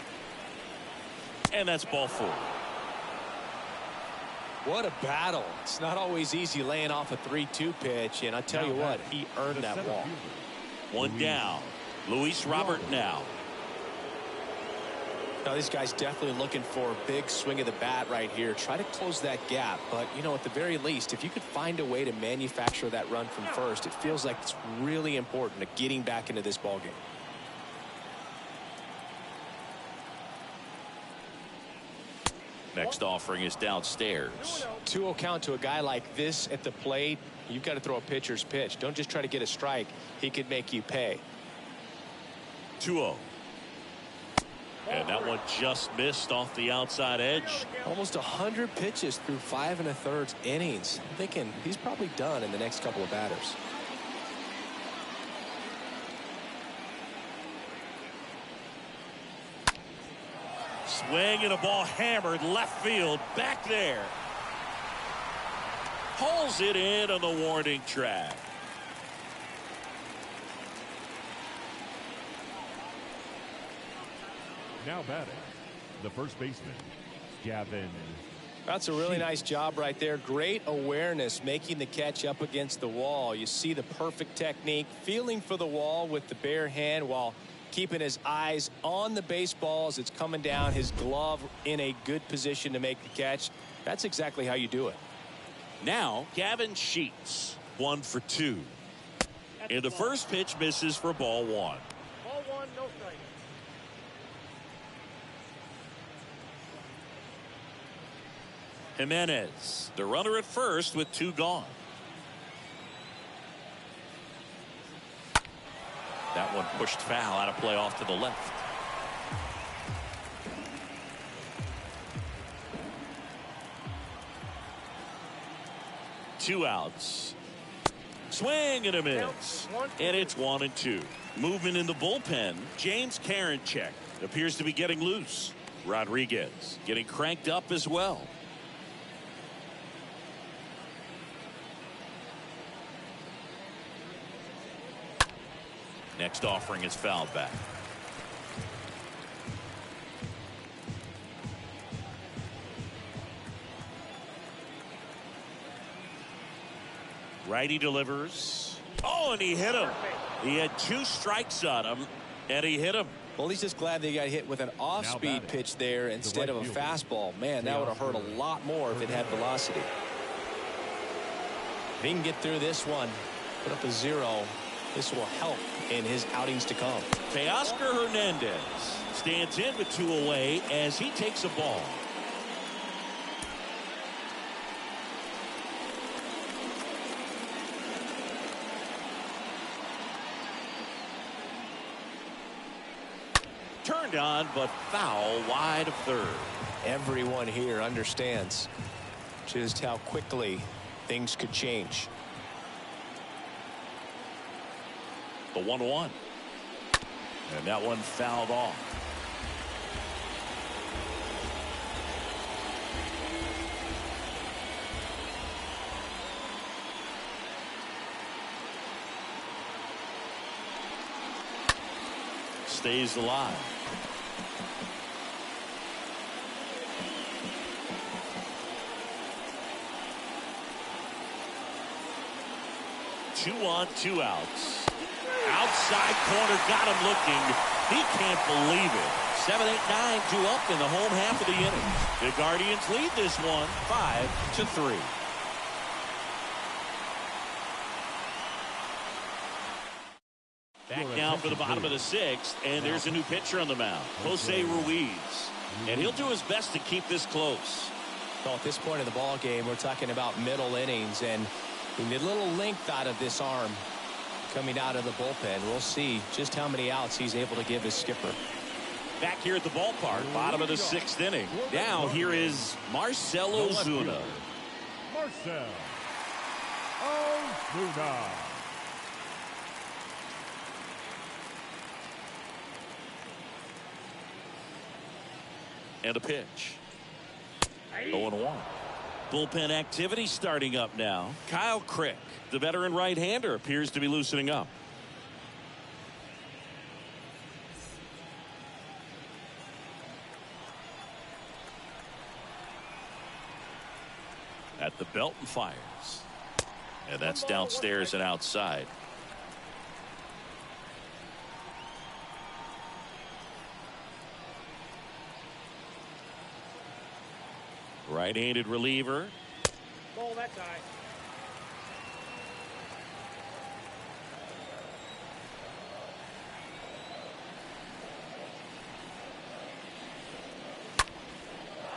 And that's ball 4. What a battle. It's not always easy laying off a 3-2 pitch, and I tell you what, he earned that walk. One down. Luis Robert now. Now, this guy's definitely looking for a big swing of the bat right here. Try to close that gap, but, you know, at the very least, if you could find a way to manufacture that run from first, it feels like it's really important to getting back into this ballgame. Next offering is downstairs. 2-0 count to a guy like this at the plate. You've got to throw a pitcher's pitch. Don't just try to get a strike. He could make you pay. 2-0. And that one just missed off the outside edge. Almost 100 pitches through 5 1/3 innings. I'm thinking he's probably done in the next couple of batters. Swing and a ball hammered left field back there. Pulls it in on the warning track. Now batting, the first baseman, Gavin. That's a really nice job right there. Great awareness, making the catch up against the wall. You see the perfect technique, feeling for the wall with the bare hand while keeping his eyes on the baseball as it's coming down, his glove in a good position to make the catch. That's exactly how you do it. Now, Gavin Sheets, 1 for 2. And the first pitch misses for ball 1. Ball 1, no strike. Jimenez, the runner at first with 2 gone. That one pushed foul out of play off to the left. Two outs. Swing and a miss. And it's 1-2. Movement in the bullpen. James Karinchak appears to be getting loose. Rodriguez getting cranked up as well. Next offering is fouled back. Righty delivers. Oh, and he hit him. He had 2 strikes on him, and he hit him. Well, he's just glad they got hit with an off-speed pitch there instead of a fastball. Man, that would have hurt a lot more if it had velocity. If he can get through this one, put up a 0, this will help in his outings to come. Teoscar Hernandez stands in with 2 away as he takes a ball. Turned on, but foul wide of third. Everyone here understands just how quickly things could change. The 1-1. And that one fouled off. Stays alive. Two on, 2 outs. Outside corner, got him looking. He can't believe it. 7, 8, 9, 2 up in the home half of the inning. The Guardians lead this one 5-3. Back now for the bottom of the 6th, and there's a new pitcher on the mound, Jose Ruiz. And he'll do his best to keep this close. So at this point in the ball game, we're talking about middle innings, and we need a little length out of this arm coming out of the bullpen. We'll see just how many outs he's able to give his skipper. Back here at the ballpark, bottom of the 6th inning. Now here is Marcell Ozuna. Marcell Ozuna. And a pitch. 0-1. Bullpen activity starting up now. Kyle Crick, the veteran right-hander, appears to be loosening up. At the belt and fires. And that's downstairs and outside. Right-handed reliever. Ball that guy.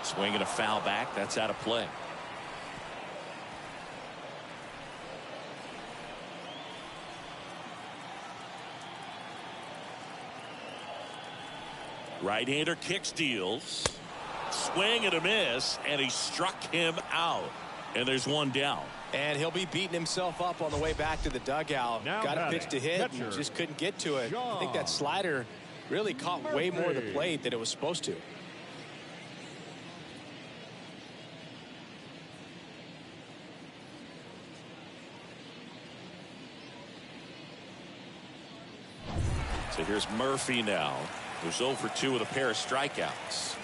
Swing and a foul back. That's out of play. Right-hander kicks, deals. Swing and a miss, and he struck him out. And there's one down. And he'll be beating himself up on the way back to the dugout. Got a pitch to hit and just couldn't get to it. I think that slider really caught way more of the plate than it was supposed to. So here's Murphy now, who's 0 for 2 with a pair of strikeouts.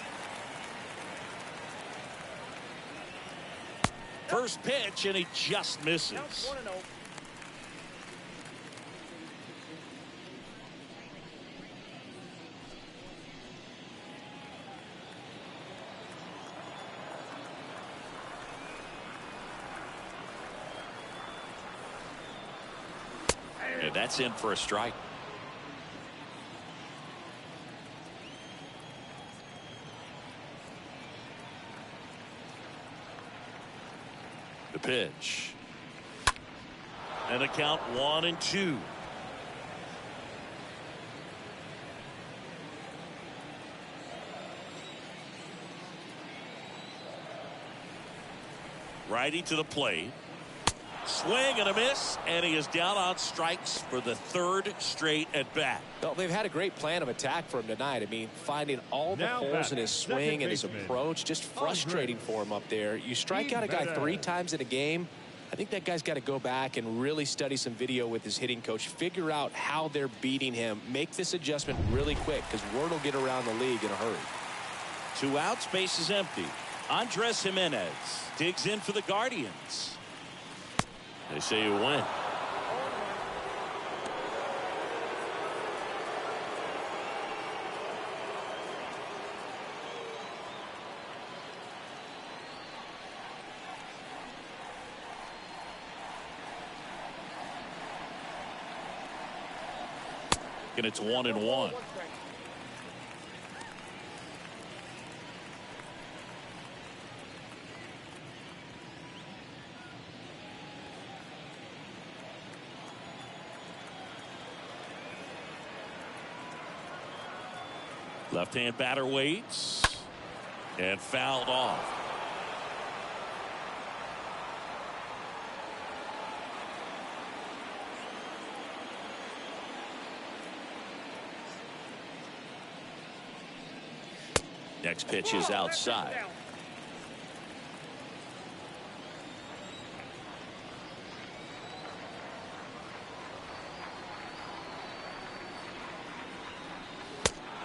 First pitch, and he just misses. Count 1-0. And that's in for a strike. The pitch. And a count 1-2. Righty to the plate. Swing and a miss, and he is down on strikes for the third straight at bat. Well, they've had a great plan of attack for him tonight. I mean, finding all the holes in his swing and his approach, just frustrating for him up there. You strike out a guy 3 times in a game, I think that guy's got to go back and really study some video with his hitting coach, figure out how they're beating him, make this adjustment really quick, because word will get around the league in a hurry. 2 outs, base is empty. Andres Jimenez digs in for the Guardians. They say you win. And it's 1-1. Left-hand batter waits and fouled off. Next pitch is outside.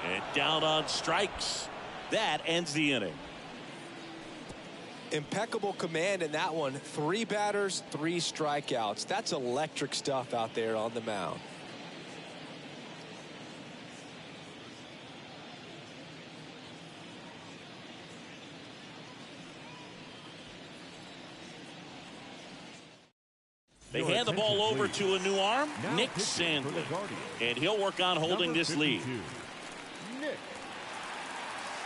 And down on strikes. That ends the inning. Impeccable command in that one. 3 batters, 3 strikeouts. That's electric stuff out there on the mound. They hand the ball over to a new arm, Nick Sandlin, and he'll work on holding this lead. Nick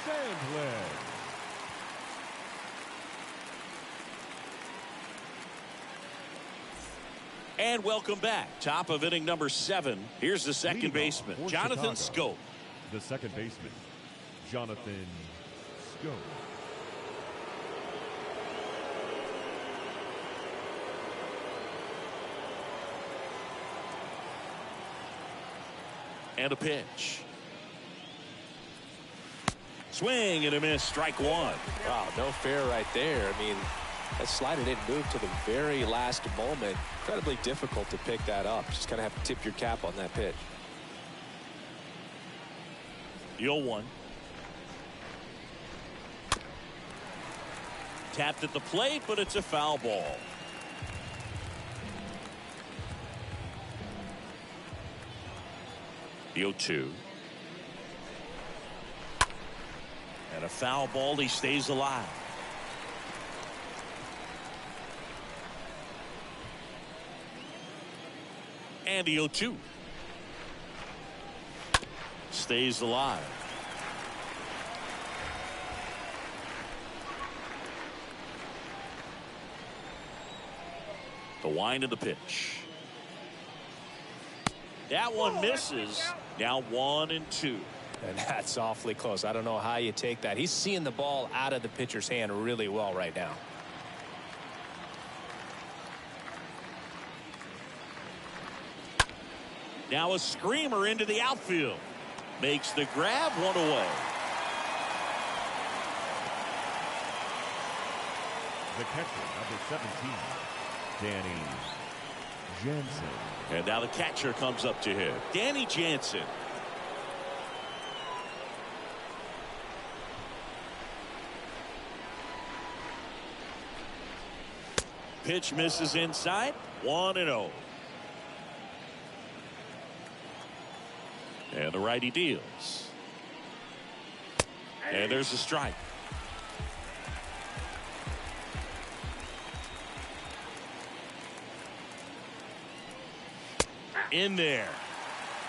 Sandlin. And welcome back. Top of inning number 7. Here's the second baseman, Jonathan Schoop. The second baseman, Jonathan Schoop. And a pitch. Swing and a miss, strike 1. Wow, no fair right there. I mean, that slider didn't move to the very last moment. Incredibly difficult to pick that up. Just kind of have to tip your cap on that pitch. 0-1. Tapped at the plate, but it's a foul ball. The 0-2. And a foul ball. He stays alive. And the 0-2. Stays alive. The wind of the pitch. That one misses. Now 1-2. And that's awfully close. I don't know how you take that. He's seeing the ball out of the pitcher's hand really well right now. Now a screamer into the outfield. Makes the grab, 1 away. The catcher, number 17, Danny Jansen. And now the catcher comes up to him. Danny Jansen. Pitch misses inside. 1-0. And the righty deals. And there's a strike. In there.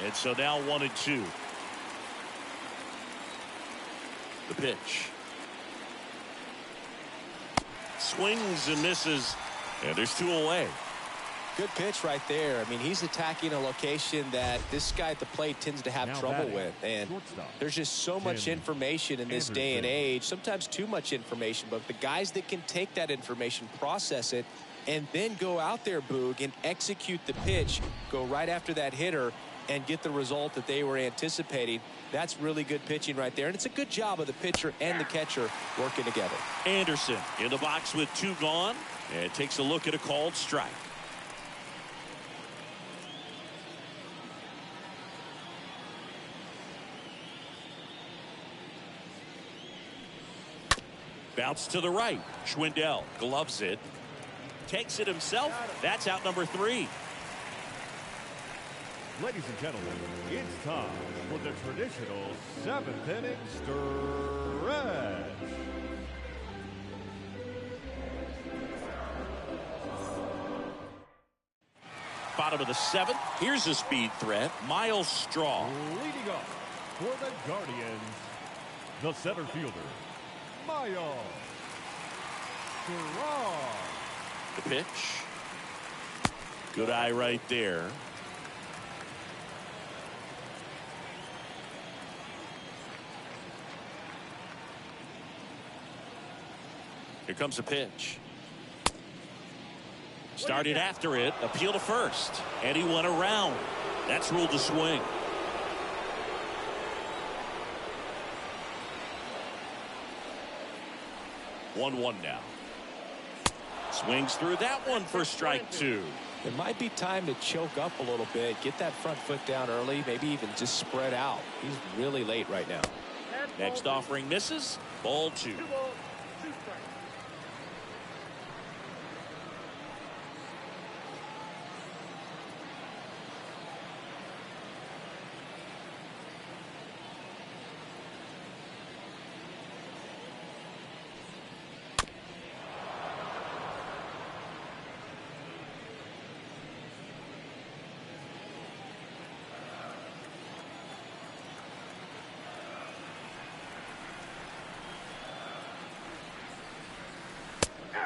And so now 1-2. The pitch. Swings and misses. And there's 2 away. Good pitch right there. I mean, he's attacking a location that this guy at the plate tends to have trouble with. And there's just so much information in this day and age, sometimes too much information. But the guys that can take that information, process it, and then go out there, Boog, and execute the pitch, go right after that hitter, and get the result that they were anticipating. That's really good pitching right there. And it's a good job of the pitcher and the catcher working together. Anderson in the box with 2 gone. And takes a look at a called strike. Bounce to the right. Schwindel gloves it. Takes it himself. That's out number 3. Ladies and gentlemen, it's time for the traditional 7th inning stretch. Bottom of the 7th. Here's a speed threat. Miles Straw. Leading off for the Guardians, the center fielder, Miles Straw. The pitch. Good eye right there. Here comes the pitch. Started after it. Appeal to first. And he went around. That's ruled a swing. One now. Swings through that one for strike 2. It might be time to choke up a little bit, get that front foot down early, maybe even just spread out. He's really late right now. Next offering misses. Ball 2. 2 balls, 2 strikes.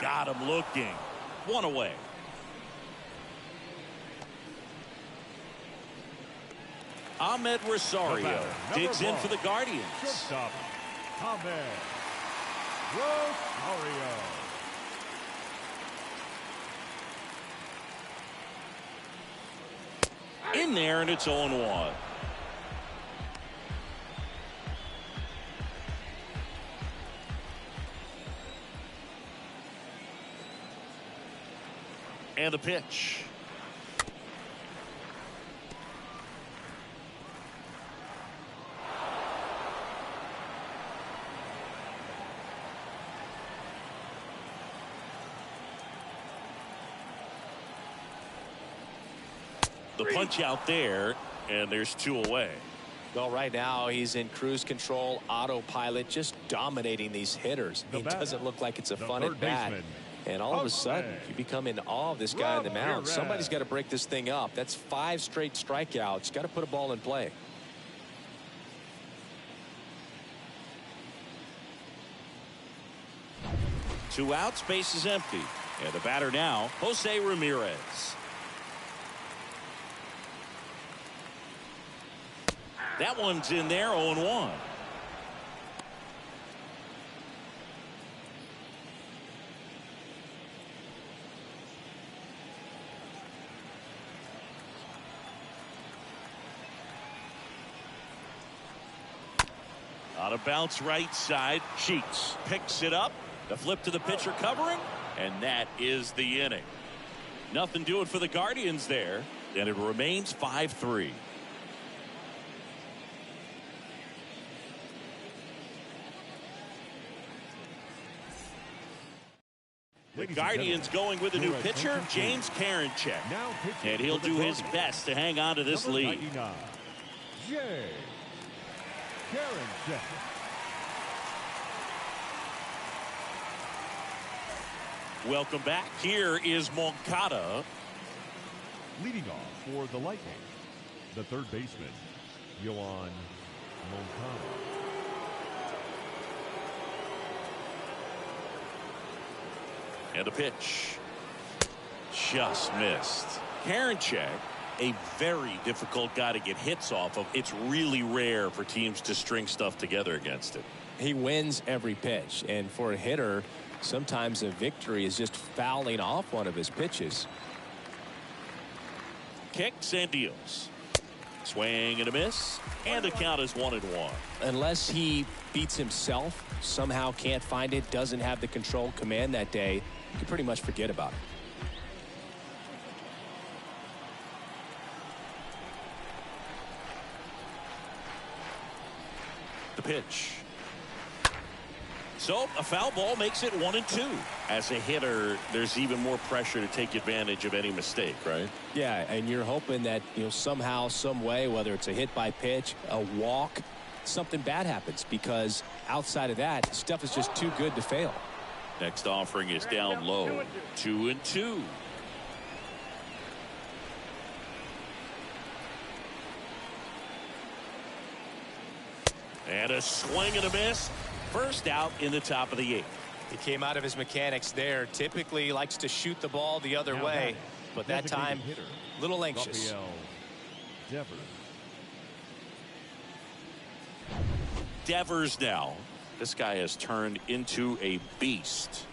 Got him looking. 1 away. Ahmed Rosario digs in for the Guardians. Shortstop, Ahmed Rosario. In there, and it's 0-1. And the pitch. The punch out there, and there's 2 away. Well, right now he's in cruise control, autopilot, just dominating these hitters. It doesn't look like it's a fun at bat. And all of a sudden, you become in awe of this guy on the mound. Somebody's got to break this thing up. That's 5 straight strikeouts. Got to put a ball in play. Two outs, base is empty. And the batter now, Jose Ramirez. That one's in there, 0-1. Out of bounce right side. Sheets picks it up. The flip to the pitcher covering. And that is the inning. Nothing doing for the Guardians there. And it remains 5-3. The Guardians going with a new pitcher, James Karinchak. And he'll do his best to hang on to this lead. James Karinchak. Welcome back. Here is Moncada. Leading off for the Lightning, the third baseman, Yohan Moncada. And a pitch. Just missed. Karinchak, a very difficult guy to get hits off of. It's really rare for teams to string stuff together against it. He wins every pitch, and for a hitter, sometimes a victory is just fouling off one of his pitches. Kicks and deals. Swing and a miss, and the count is 1-1. Unless he beats himself, somehow can't find it, doesn't have the control command that day, you can pretty much forget about it. The pitch. So a foul ball makes it 1-2. As a hitter, there's even more pressure to take advantage of any mistake, right? Yeah, and you're hoping that, somehow, some way, whether it's a hit by pitch, a walk, something bad happens, because outside of that, stuff is just too good to fail. Next offering is down low. 2-2. And a swing and a miss. First out in the top of the 8th. He came out of his mechanics there. Typically he likes to shoot the ball the other way, but that time a little anxious. Devers now. This guy has turned into a beast.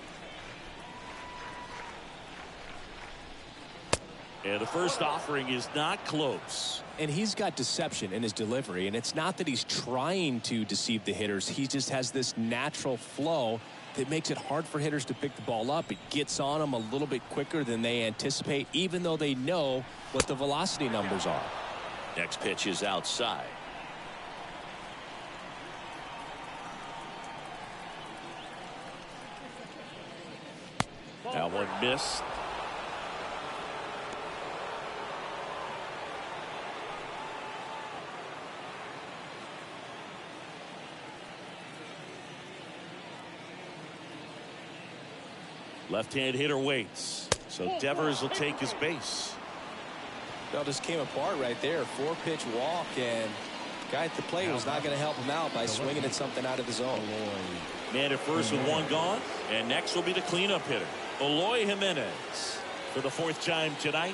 And the first offering is not close. And he's got deception in his delivery, and it's not that he's trying to deceive the hitters. He just has this natural flow that makes it hard for hitters to pick the ball up. It gets on them a little bit quicker than they anticipate, even though they know what the velocity numbers are. Next pitch is outside. That one missed. Left-hand hitter waits. So Devers will take his base. Well, just came apart right there. 4-pitch walk, and guy at the plate was not going to help him out by swinging at something out of the zone. Man at first with one gone, and next will be the cleanup hitter, Eloy Jimenez, for the 4th time tonight.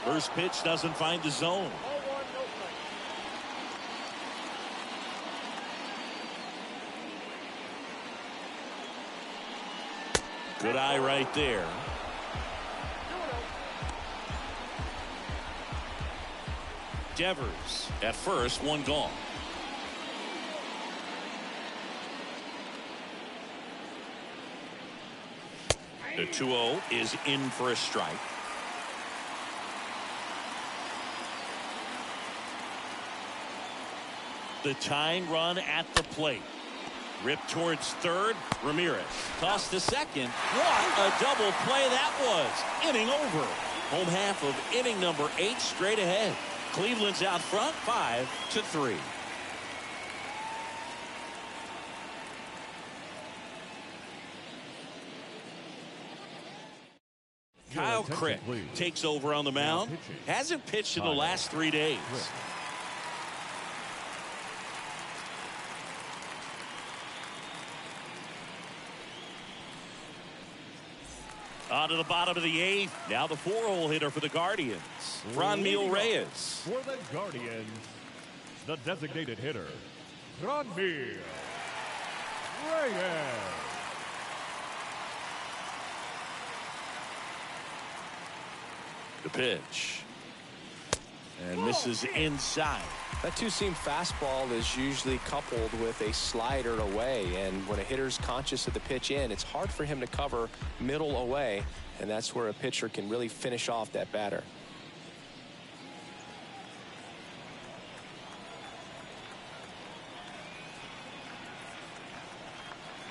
First pitch doesn't find the zone. Good eye right there. Devers at first, one gone. The 2-0 is in for a strike. The tying run at the plate. Ripped towards third. Ramirez tossed to second. What a double play that was. Inning over. Home half of inning number 8 straight ahead. Cleveland's out front 5-3. Kyle Crick takes over on the mound. Hasn't pitched in the last 3 days. On to the bottom of the 8th. Now the 4-hole hitter for the Guardians, Franmil Reyes. For the Guardians, the designated hitter, Franmil Reyes. The pitch. And misses inside. That two-seam fastball is usually coupled with a slider away, and when a hitter's conscious of the pitch in, it's hard for him to cover middle away, and that's where a pitcher can really finish off that batter.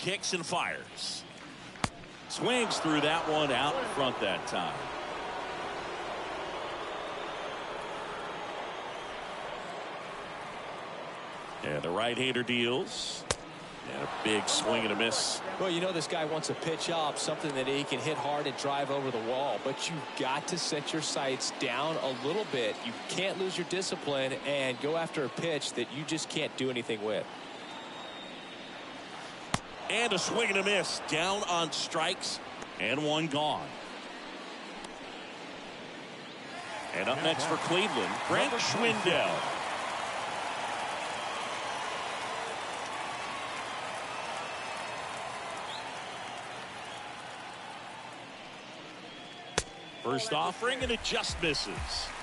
Kicks and fires. Swings through that one out in front that time. And the right-hander deals. And a big swing and a miss. Well, you know this guy wants a pitch up, something that he can hit hard and drive over the wall. But you've got to set your sights down a little bit. You can't lose your discipline and go after a pitch that you just can't do anything with. And a swing and a miss. Down on strikes. And one gone. And up next for Cleveland, Frank Schwindel. First offering, and it just misses.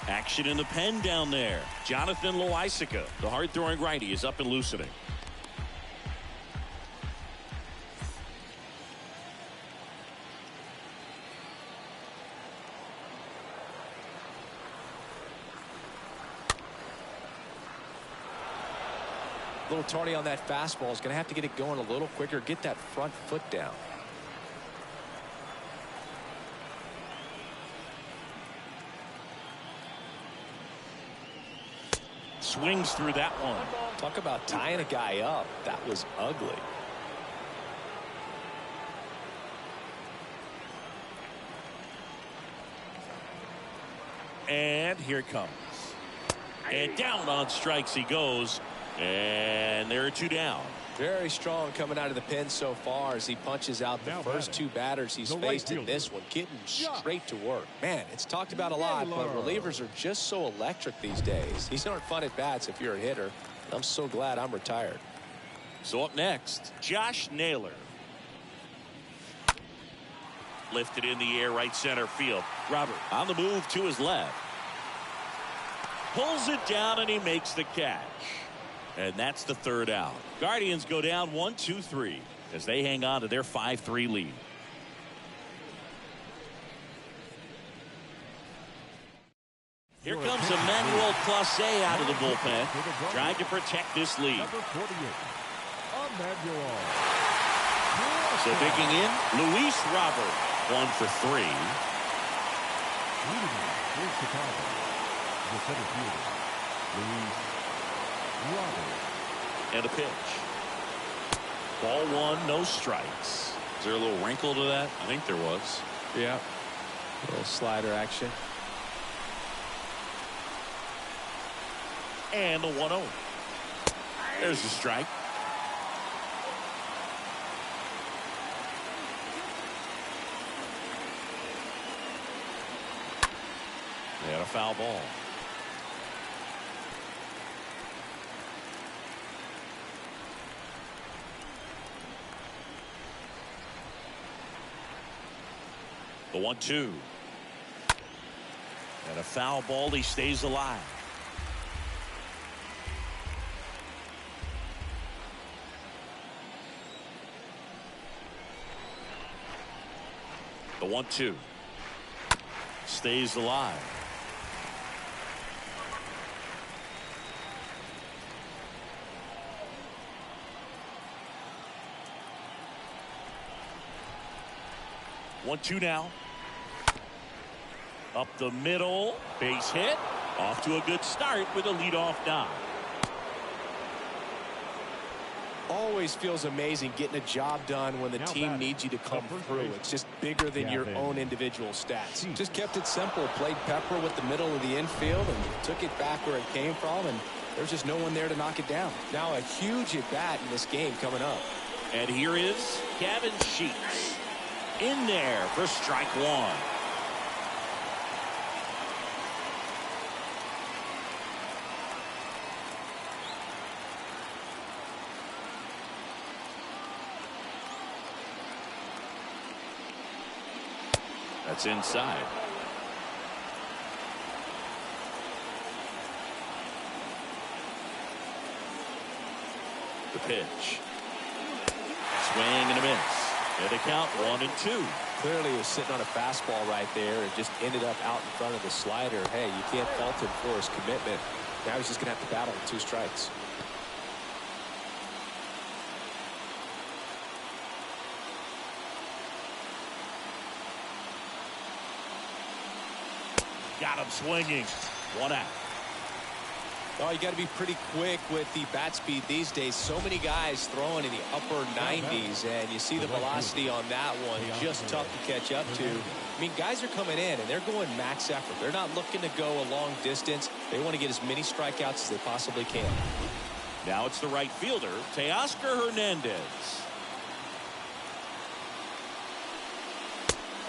Action in the pen down there. Jonathan Loaisiga, the hard-throwing righty, is up and loosening. A little tardy on that fastball. Is going to have to get it going a little quicker. Get that front foot down. Swings through that one. Talk about tying a guy up. That was ugly. And here it comes. And down on strikes he goes. And there are two down. Very strong coming out of the pen so far as he punches out the first two batters he's faced in this one, getting straight to work. Man, it's talked about a lot, but relievers are just so electric these days. These aren't fun at bats if you're a hitter. I'm so glad I'm retired. So up next, Josh Naylor. Lifted in the air, right center field. Robert on the move to his left. Pulls it down and he makes the catch. And that's the third out. Guardians go down 1-2-3 as they hang on to their 5-3 lead. Here comes Emmanuel Clase out of the bullpen, trying to protect this lead. Number 48, Emmanuel. So digging in, Luis Robert, 1 for 3. Leading is Chicago. The center fielder, Luis Robert. And a pitch. Ball 1, no strikes. Is there a little wrinkle to that? I think there was. Yeah. A little slider action. And the 1-0. There's the strike. They had a foul ball. The 1-2. And a foul ball. He stays alive. The 1-2. Stays alive. One, two now. Up the middle. Base hit. Off to a good start with a leadoff knock. Always feels amazing getting a job done when the team needs you to come through. It's just bigger than your own individual stats. Just kept it simple. Played pepper with the middle of the infield and took it back where it came from, and there's just no one there to knock it down. Now a huge at bat in this game coming up. And here is Gavin Sheets. In there for strike one. That's inside. The pitch. Swing and a miss. And the count 1-2. Clearly he was sitting on a fastball right there and just ended up out in front of the slider. Hey, you can't fault him for his commitment. Now he's just going to have to battle with 2 strikes. Got him swinging. 1 out. Oh, you got to be pretty quick with the bat speed these days. So many guys throwing in the upper 90s, and you see the velocity on that one. Just tough to catch up to. I mean, guys are coming in, and they're going max effort. They're not looking to go a long distance. They want to get as many strikeouts as they possibly can. Now it's the right fielder, Teoscar Hernandez.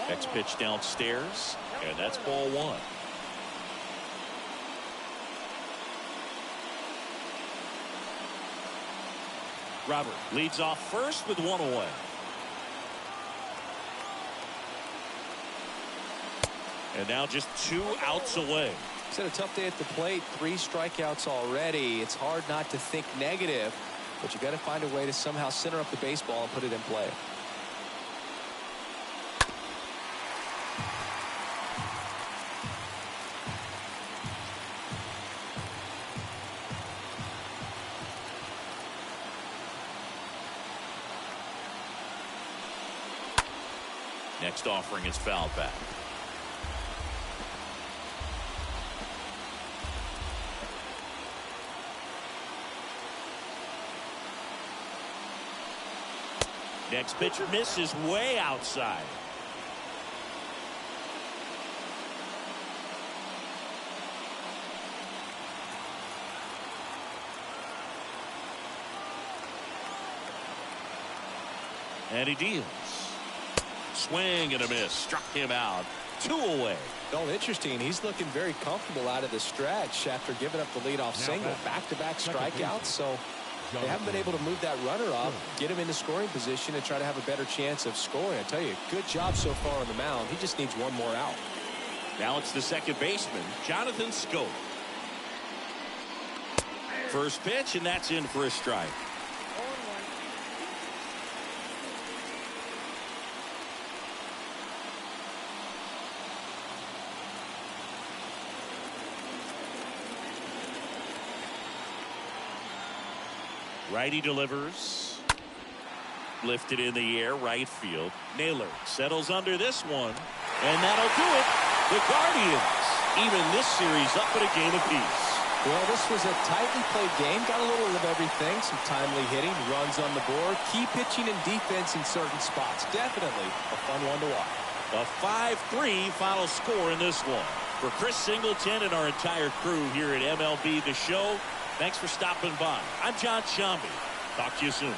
Next pitch downstairs, and that's ball 1. Robert leads off first with 1 away. And now just 2 outs away. He's had a tough day at the plate. 3 strikeouts already. It's hard not to think negative, but you got to find a way to somehow center up the baseball and put it in play. Next offering is fouled back. Next pitch misses way outside. And he deals. Swing and a miss. Struck him out. 2 away. Oh, interesting. He's looking very comfortable out of the stretch after giving up the leadoff single. Back-to-back strikeouts, so they haven't been able to move that runner up, get him into scoring position, and try to have a better chance of scoring. I tell you, good job so far on the mound. He just needs 1 more out. Now it's the second baseman, Jonathan Schoop. First pitch, and that's in for a strike. Righty delivers. Lifted in the air, right field. Naylor settles under this one, and that'll do it. The Guardians even this series up at a game apiece. Well, this was a tightly played game. Got a little of everything. Some timely hitting, runs on the board, key pitching and defense in certain spots. Definitely a fun one to watch. A 5-3 final score in this one. For Chris Singleton and our entire crew here at MLB The Show, thanks for stopping by. I'm John Shambi. Talk to you soon.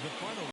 The final